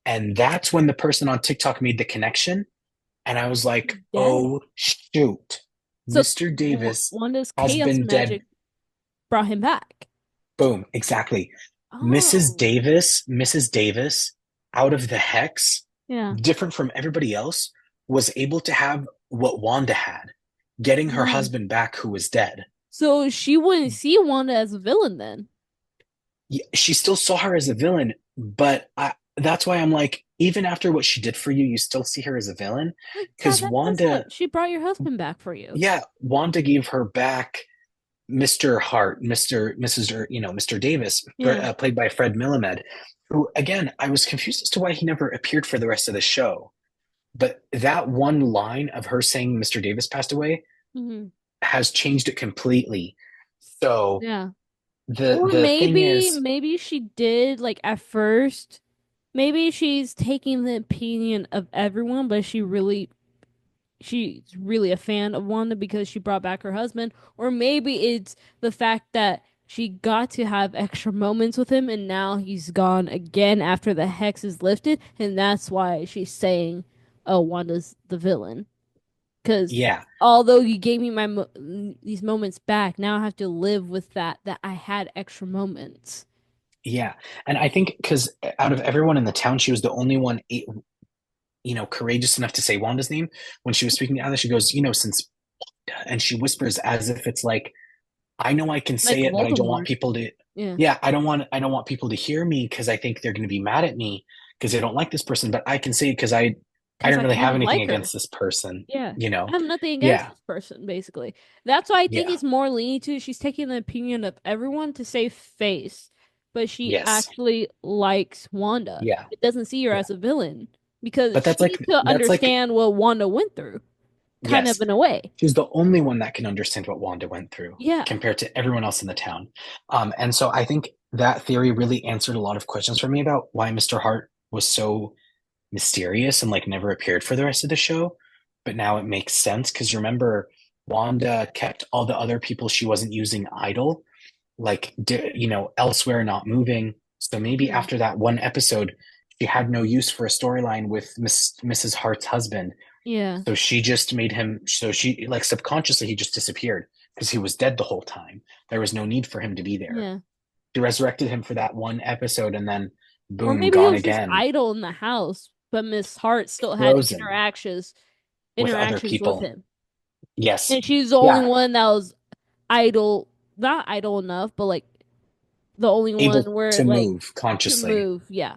And that's when the person on TikTok made the connection. And I was like, Dead. oh, shoot. So Mr. Davis Wanda's has chaos been dead. magic brought him back. Boom, exactly. Oh, Mrs. Davis, out of the hex, yeah. different from everybody else, was able to have what Wanda had, getting her Oh. husband back who was dead. So she wouldn't see Wanda as a villain then. She still saw her as a villain, but that's why I'm like, even after what she did for you, you still see her as a villain? Like, Dad, Because that's messed Wanda, up. She brought your husband back for you. yeah, Wanda gave her back Mr. Hart, Mrs. Mr. Davis, Yeah. played by Fred Millimed, who again, I was confused as to why he never appeared for the rest of the show. But that one line of her saying Mr. Davis passed away Hmm. has changed it completely. So Yeah. the Or the thing is, maybe she did like at first. Maybe she's taking the opinion of everyone, but she's really a fan of Wanda because she brought back her husband. Or maybe it's the fact that she got to have extra moments with him and now he's gone again after the hex is lifted, and that's why she's saying, "Oh, Wanda's the villain." Because yeah, although you gave me these moments back, now I have to live with that I had extra moments. yeah, and I think because out of everyone in the town, she was the only one, courageous enough to say Wanda's name when she was speaking to others. She goes, since, and she whispers as if it's like, I know I can Like say it, but I don't want Voldemort. people to. Yeah. Yeah, I don't want people to hear me because I think they're going to be mad at me because they don't like this person. But I can say it because I Because don't I really kind have of anything like her. against this person. Yeah. You I know? have nothing against Yeah, this person, basically. That's why I think yeah, it's more leaning to she's taking the opinion of everyone to save face, but she yes, actually likes Wanda. yeah, It doesn't see her yeah. as a villain because But she could that's like understand what Wanda went through, kind of yes, in a way. she's the only one that can understand what Wanda went through Yeah. compared to everyone else in the town. And so I think that theory really answered a lot of questions for me about why Mr. Hart was so mysterious and like never appeared for the rest of the show. But now it makes sense because remember, Wanda kept all the other people she wasn't using idle, like elsewhere, not moving. So maybe Hmm. after that one episode, she had no use for a storyline with Mrs. Hart's husband. Yeah. So she just made him. So she like subconsciously he just disappeared because he was dead the whole time. There was no need for him to be there. Yeah. She resurrected him for that one episode, and then Or boom, maybe he gone was just again, idle in the house, but Miss Hart still had frozen with other interactions with people. him. Yes. And she's the only Yeah. one that was idle, not idle enough, but like the only one Able where to like move to consciously. move. Yeah.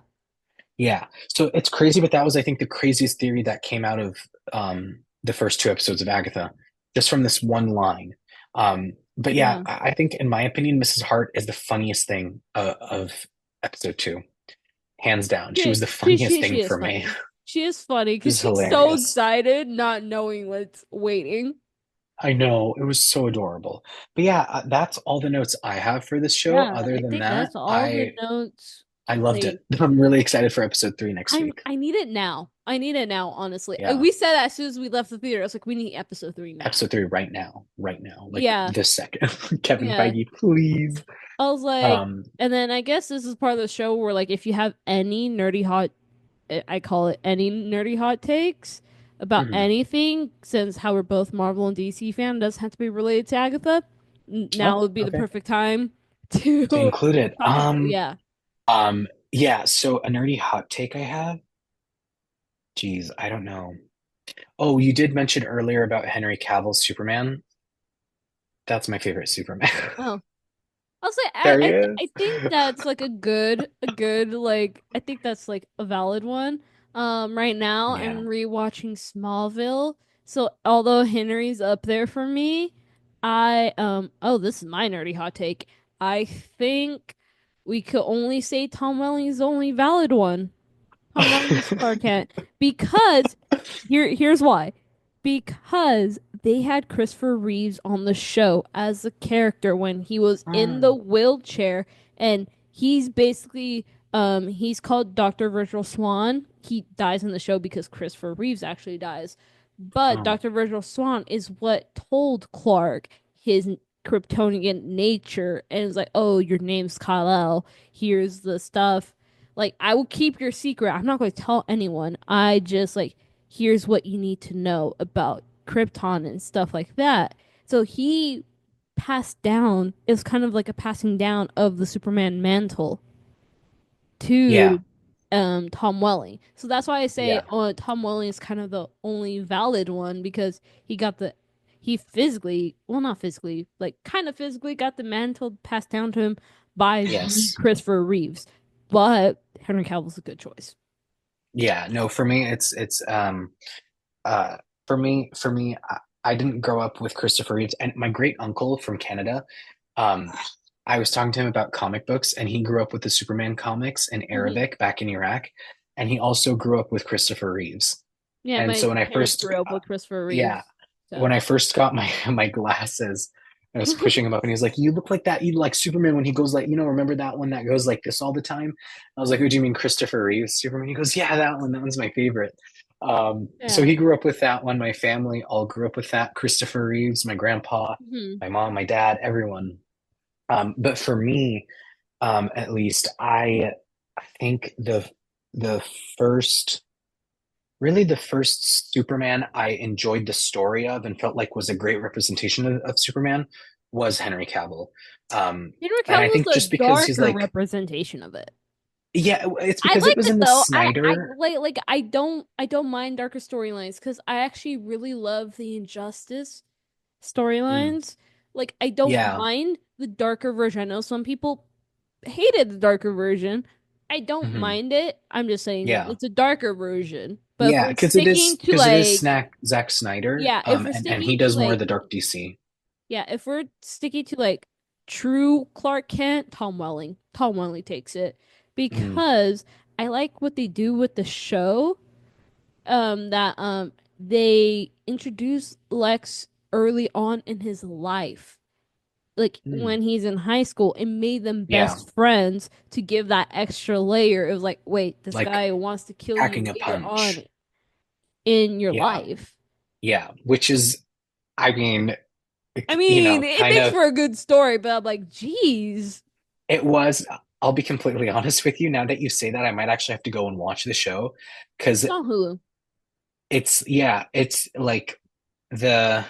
Yeah. So it's crazy, but that was, I think, the craziest theory that came out of the first two episodes of Agatha, just from this one line. But yeah, Yeah. I think, in my opinion, Mrs. Hart is the funniest thing of episode two, hands down. She was the funniest She thing is for me. funny. She is funny It because was she's so hilarious. excited, not knowing what's waiting. I know it was so adorable. But yeah, that's all the notes I have for this show. Yeah, Other I than think that, that's all the I notes. I loved Like it. I'm really excited for episode three next week. I need it now. I need it now, honestly. Yeah. We said that as soon as we left the theater. I was like, we need episode three now. Episode three right now, like Yeah. this second. Kevin Yeah. Feige, please. I was like, Um, and then I guess this is part of the show where like if you have any nerdy hot I call it any nerdy hot takes about mhm. anything, since how we're both Marvel and DC fan, doesn't have to be related to Agatha. Now Oh, would be the okay. perfect time to To include it. talk about it. Yeah. Yeah. So a nerdy hot take I have. Geez, I don't know. Oh, you did mention earlier about Henry Cavill's Superman. That's my favorite Superman. Oh, I'll say There he is. I think that's like a good like I think that's like a valid one. Right now Yeah. I'm rewatching Smallville. So although Henry's up there for me, I oh, this is my nerdy hot take. I think we could only say Tom Welling's the only valid one. Tom Welling's Clark Kent, because here's why. Because they had Christopher Reeves on the show as a character when he was in the Oh, wheelchair, and he's basically he's called Dr. Virgil Swan. He dies in the show because Christopher Reeves actually dies. But oh, Dr. Virgil Swan is what told Clark his Kryptonian nature, and it's like, "Oh, your name's Kal-El. Here's the stuff." Like, I will keep your secret. I'm not going to tell anyone. I just like, here's what you need to know about Krypton and stuff like that. So he passed down, is kind of like a passing down of the Superman mantle Yeah. to Tom Welling. So that's why I say Yeah. Tom Welling is kind of the only valid one because he physically, well, not physically, like kind of physically got the mantle passed down to him by the Yes. Christopher Reeves. But Henry Cavill's a good choice. Yeah. No, for me, it's uh for me, I didn't grow up with Christopher Reeves, and my great uncle from Canada, um, I was talking to him about comic books, and he grew up with the Superman comics in Hmm. Arabic back in Iraq, and he also grew up with Christopher Reeves. Yeah, And my so when I parents first, grew up with Christopher yeah, Reeves. when So I first got my my glasses, I was pushing him up, and he's like, "You look like that. You like Superman when he goes like, remember that one that goes like this all the time?" I was like, "Oh, do you mean Christopher Reeves Superman?" He goes, "Yeah, that one. That one's my favorite." So yeah. he grew up with that one. My family all grew up with that. Christopher Reeves, my grandpa, Hmm. my mom, my dad, everyone. But for me, at least, I think the first really the first Superman I enjoyed the story of and felt like was a great representation of Superman was Henry Cavill. Henry And I Cavill is think a just because he's darker like, representation of it. yeah, it's I because it liked was it in the though. I Snyder. like I don't mind darker storylines because I actually really love the Injustice Mm, storylines. Like I don't yeah. mind the darker version. I know some people hated the darker version. I don't Hmm. mind it. I'm just saying that Yeah. it's a darker version. But if Yeah, we're sticking to because it is like snack Zack Snyder, yeah, if we're and he sticking to does more of like the dark DC. yeah, if we're sticking to like true Clark Kent, Tom Welling. Tom Welling takes it Mm, because I like what they do with the show. That they introduce Lex early on in his life. Like mm, when he's in high school and made them yeah, best friends to give that extra layer. It was like, wait, this like guy wants to kill you packing a later on punch. in your Yeah, life. yeah, which is, I mean, I mean, it kind makes of, for a good story, but I'm like, geez. it was. I'll be completely honest with you. Now that you say that, I might actually have to go and watch the show because It's on Hulu. it's like the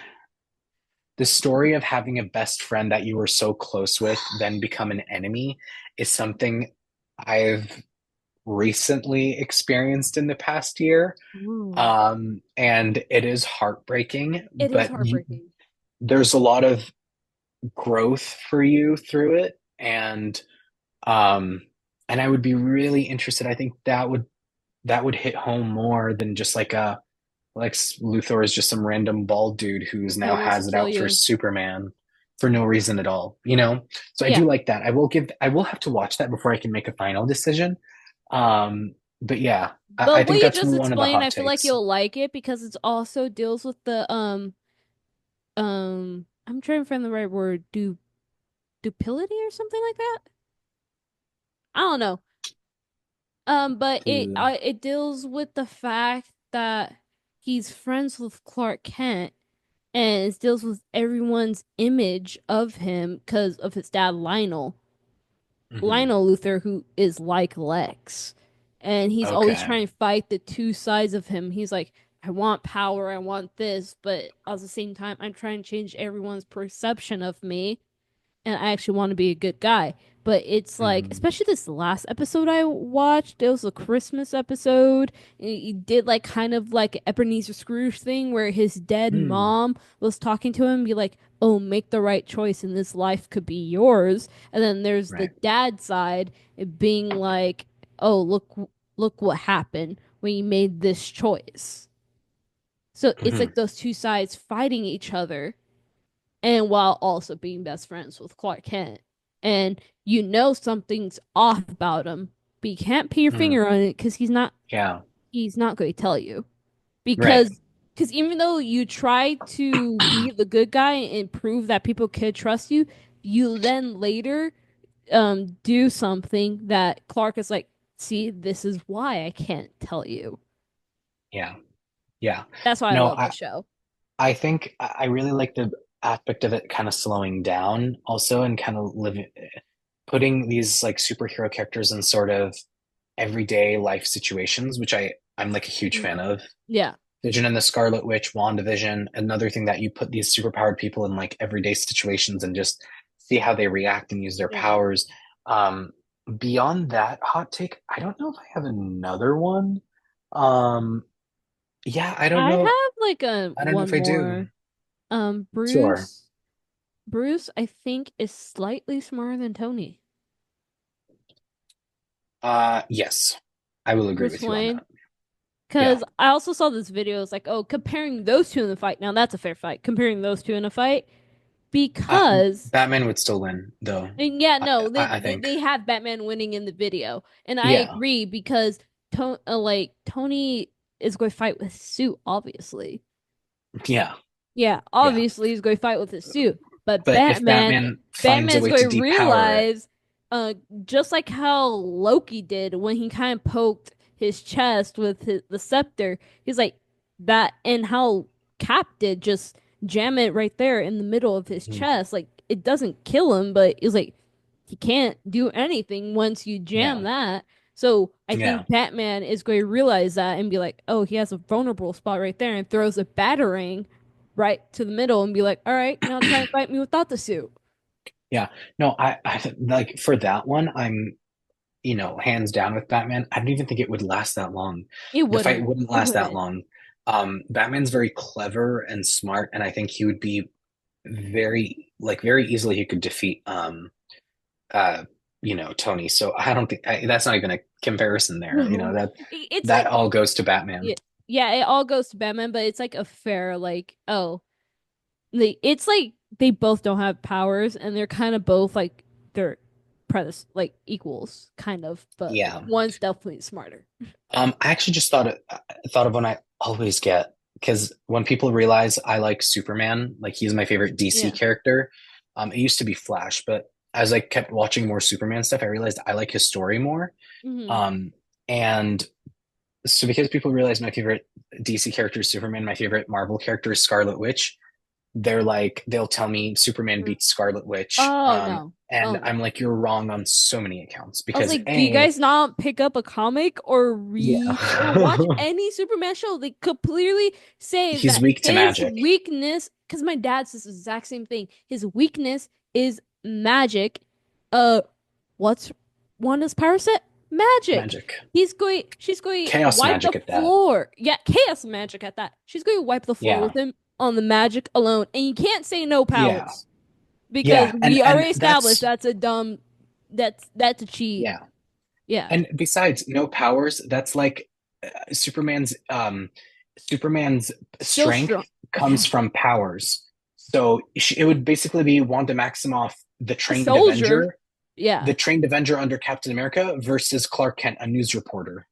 the story of having a best friend that you were so close with then become an enemy is something I've recently experienced in the past year. Ooh. And it is heartbreaking, It is but heartbreaking. there's a lot of growth for you through it. Um, and I would be really interested. I think that would hit home more than just like a Lex Luthor is just some random bald dude who's That now wants to has it kill out for you. Superman for no reason at all. So I Yeah. do like that. I will have to watch that before I can make a final decision. But yeah, I But what think you that's just one of the explained, hot I feel like takes. you'll like it because it also deals with the I'm trying to find the right word, dupility or something like that. I don't know. But To it deals with the fact that he's friends with Clark Kent and it deals with everyone's image of him because of his dad Lionel. Mhm. Lionel Luthor, who is like Lex. And he's always Okay. trying to fight the two sides of him. He's like, I want power, I want this, but at the same time, I'm trying to change everyone's perception of me and I actually want to be a good guy. But it's like, Mhm. especially this last episode I watched, it was a Christmas episode. He did like kind of like Ebenezer Scrooge thing where his dead Mm. mom was talking to him, be like, "Oh, make the right choice, and this life could be yours." And then there's the Right. dad side it being like, "Oh, look what happened when you made this choice." So it's Mhm. like those two sides fighting each other and while also being best friends with Clark Kent. And you know something's off about him, but you can't put your Mm. finger on it because Yeah. he's not going to tell you. Right. Because even though you try to be the good guy and prove that people could trust you, you then later do something that Clark is like, see, this is why I can't tell you. Yeah. Yeah. That's why I No, love the I show. I think I really like the aspect of it kind of slowing down also and kind of living putting these like superhero characters in sort of everyday life situations, which I'm like a huge fan Mm. of. Yeah. Vision and the Scarlet Witch, Wanda Vision. Another thing that you put these superpowered people in like everyday situations and just see how they react and use their Yeah. powers. Um, Beyond that hot take, I don't know if I have another one. Um, yeah, I don't I know. have like a I don't know one if I do. more. Sure. Bruce, I think is slightly smarter than Tony. Yes, I will agree Bruce with you on Wayne. that. Yeah. Because I also saw this video. It's like, oh, comparing those two in the fight. Now that's a fair fight. Comparing those two in a fight Uh, because Batman would still win, though. and yeah, I, no, I think. they have Batman winning in the video, and I Yeah. agree because like Tony is going to fight with his suit, obviously. Yeah. Yeah, Yeah. obviously he's going to fight with his suit, but But if Batman finds a Batman's way going to to depower it, realize, just like how Loki did when he kind of poked his chest with the scepter. He's like that, and how Cap did just jam it right there in the middle of his mm, chest. Like it doesn't kill him, but it's like he can't do anything once you jam yeah. that. So I Yeah. think Batman is going to realize that and be like, oh, he has a vulnerable spot right there, and throws a batarang right to the middle and be like, all right, now try and fight me without the suit. Yeah. No, I like for that one, I'm, hands down with Batman. I don't even think it would last that long. It The fight wouldn't. wouldn't It last that wouldn't. long. Batman's very clever and smart, and I think he would be very easily he could defeat uh Tony. So I don't think that's not even a comparison there. No. That It's that like all goes to Batman. yeah, yeah, it all goes to Batman, but it's like a fair like, oh, it's like they both don't have powers and they're kind of both like they're like equals kind of, but Yeah. one's definitely smarter. I actually just thought of one I always get because when people realize I like Superman, like he's my favorite DC Yeah. character. It used to be Flash, but as I kept watching more Superman stuff, I realized I like his story more. Hmm. Um, and so because people realize my favorite DC character is Superman, my favorite Marvel character is Scarlet Witch, they'll tell me Superman beats Scarlet Witch. Oh no. Oh And no. I'm like, you're wrong on so many accounts I was because like, do you guys not pick up a comic or yeah, read or watch any Superman show? They could clearly say he's that weak to his magic. weakness, because my dad says the exact same thing. His weakness is magic. What's Wanda's power set? Magic. Magic. She's going to Chaos wipe the magic at that. floor. Yeah, chaos magic at that. She's going to wipe the floor Yeah. with him on the magic alone. And you can't say no Yeah. powers because Yeah. we And already established that's that's a dumb, that's a cheat. yeah. Yeah. And besides, no powers, that's like Superman's Still strength strong. Yeah. comes from powers. So it would basically be Wanda Maximoff, the A trained soldier. Avenger, Yeah. the trained Avenger under Captain America versus Clark Kent, a news reporter.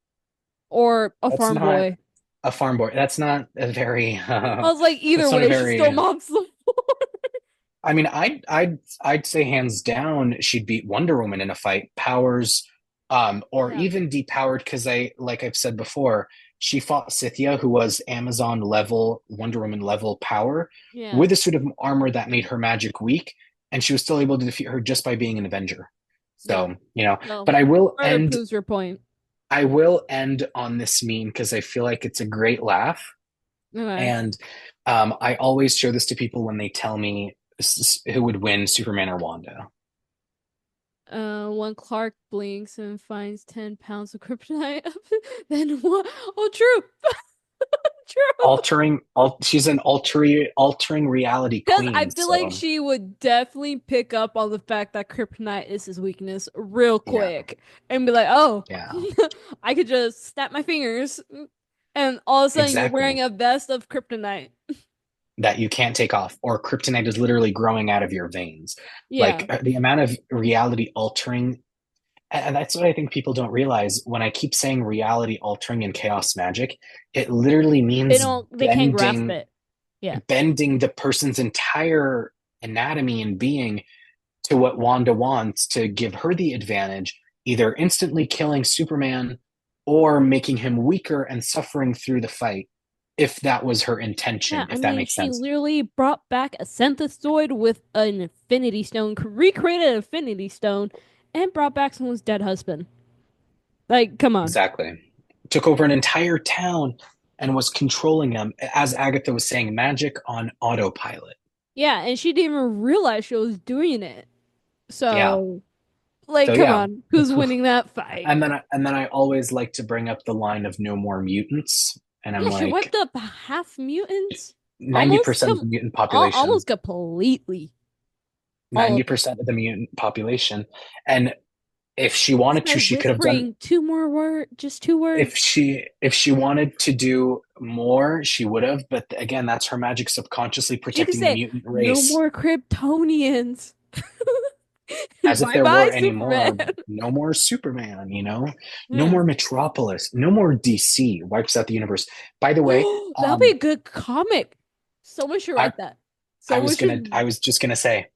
Or a That's farm not boy. a farm boy. That's not a very I was like, either that's not a way, she still very mops the floor. I mean, I'd say hands down she'd beat Wonder Woman in a fight. Powers, or Yeah. even depowered because like I've said before, she fought Scythia, who was Amazon level, Wonder Woman level power, Yeah. with a suit of armor that made her magic weak, and she was still able to defeat her just by being an Avenger. Yeah. So, So but further proves your point. I will end on this meme because I feel like it's a great laugh. Okay. And I always show this to people when they tell me who would win, Superman or Wanda. When Clark blinks and finds 10 pounds of kryptonite, then what? Oh, true. True. She's an altering reality Because I queen. feel like So she would definitely pick up on the fact that kryptonite is his weakness real yeah, quick and be like, oh, yeah, I could just snap my fingers and all of a sudden you're wearing exactly. a vest of kryptonite. That you can't take off, or kryptonite is literally growing out of your veins. Like Yeah. the amount of reality altering, and that's what I think people don't realize. When I keep saying reality altering and chaos magic, it literally means They can't grasp bending it. Yeah. bending the person's entire anatomy and being to what Wanda wants to give her the advantage, either instantly killing Superman or making him weaker and suffering through the fight, if that was her Yeah, intention, I if that mean, makes she sense. literally brought back a synthesoid with an infinity stone, recreated an infinity stone, and brought back someone's dead husband. Like, come on. Exactly. Took over an entire town. and was controlling him, as Agatha was saying, magic on autopilot. Yeah, and she didn't even realize she was doing it. Yeah. So, like, So come yeah. on, who's winning that fight? And then I always like to bring up the line of no more mutants. And I'm Yeah, she like, wiped up half mutants, almost 90% of the mutant population, almost completely. All of them. 90% of the mutant population. And if she Just wanted by to, she could have done whispering two more words, just two if words. she wanted to do more, she would have. But again, that's her magic subconsciously She could protecting the say, mutant "No race. more Kryptonians." As if Bye there bye, were any Superman. more. No more Superman, no Yeah. more Metropolis, no more DC. Wipes out the universe. By the way, That'll be a good comic. Someone should I write that. I Someone was gonna should. I was just gonna say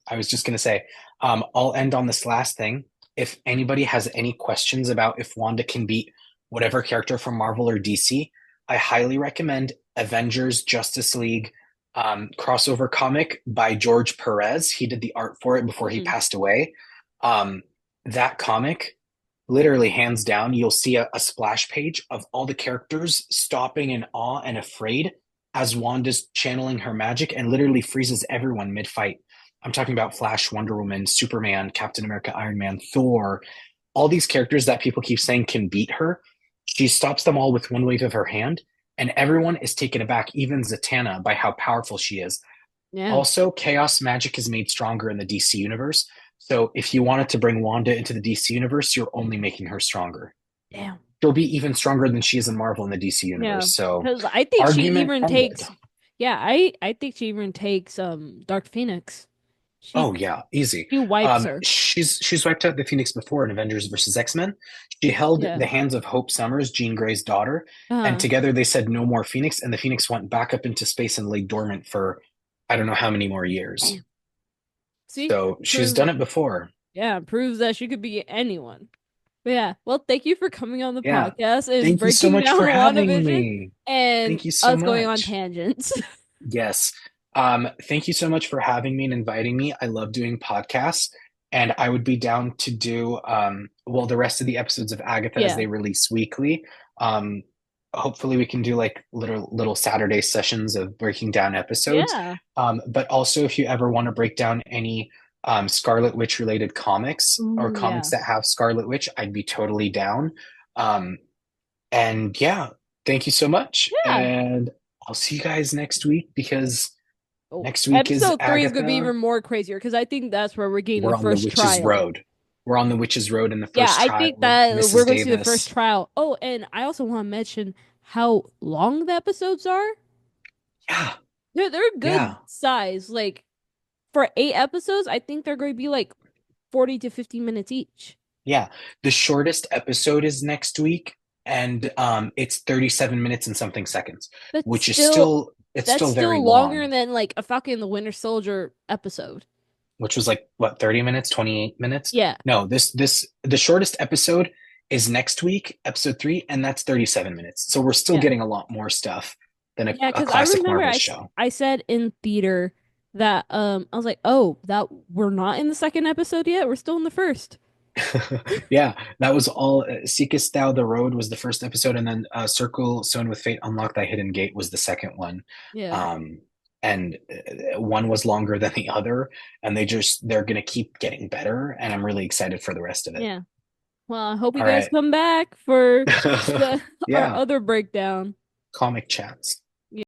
I'll end on this last thing. If anybody has any questions about if Wanda can beat whatever character from Marvel or DC, I highly recommend Avengers Justice League crossover comic by George Perez. He did the art for it before he Mm, passed away. Um, that comic, literally hands down, you'll see a splash page of all the characters stopping in awe and afraid as Wanda's channeling her magic and literally freezes everyone mid fight. I'm talking about Flash, Wonder Woman, Superman, Captain America, Iron Man, Thor, all these characters that people keep saying can beat her. She stops them all with one wave of her hand, and everyone is taken aback, even Zatanna, by how powerful she is. yeah. Also, chaos magic is made stronger in the DC universe. So if you wanted to bring Wanda into the DC universe, you're only making her stronger. Damn. She'll be even stronger than she is in Marvel in the DC Yeah. universe. So Because I think she argument even ended. takes. Yeah, I think she even takes Dark Phoenix. She Oh yeah, easy. she wipes her. She's wiped out the Phoenix before in Avengers versus X-Men. She held Yeah. the hands of Hope Summers, Jean Grey's daughter, and Uh, together they said no more Phoenix, and the Phoenix went back up into space and lay dormant for I don't know how many more years. damn. See, So she's proves done it before. yeah, proves that she could be anyone. But yeah, well, thank you for coming on the Yeah. podcast and Thank you so breaking much down for having WandaVision me. and Thank you so us going on much. tangents. Yes. Thank you so much for having me and inviting me. I love doing podcasts, and I would be down to do well the rest of the episodes of Agatha as Yeah. they release weekly. Um, hopefully we can do like little Saturday sessions of breaking down episodes. Yeah. But also if you ever want to break down any Scarlet Witch related comics or Ooh, comics yeah. that have Scarlet Witch, I'd be totally down. Um, and yeah, thank you so much. Yeah. And I'll see you guys next week because Oh, next week is episode 3 is gonna be Agatha. even more crazier because I think that's where we're getting the We're on the first Witch's trial. Road. We're on the Witch's Road in the Yeah, first I trial think of that we're Mrs. going to see the first Davis. trial. Oh, and I also want to mention how long the episodes are. Yeah, They're good yeah, size. Like for 8 episodes, I think they're going to be like 40 to 50 minutes each. yeah. The shortest episode is next week, and it's 37 minutes and something seconds, But which is still, still it's that's still very still longer long. than like a Falcon and the Winter Soldier episode. Which was like what 30 minutes, 28 minutes? Yeah. No, this the shortest episode is next week, episode 3, and that's 37 minutes. So we're still Yeah. getting a lot more stuff than Yeah, a because I classic remember Marvel show. I said in theater that I was like, "Oh, that we're not in the second episode yet. We're still in the first." Yeah, that was all. Seekest Thou the Road was the first episode, and then Circle Sewn with Fate, Unlock Thy Hidden Gate was the second one. Yeah. Um, and one was longer than the other, and they're gonna keep getting better, and I'm really excited for the rest of it. Yeah. Well, I hope you All guys right. come back for the our Yeah, other breakdown. comic chats.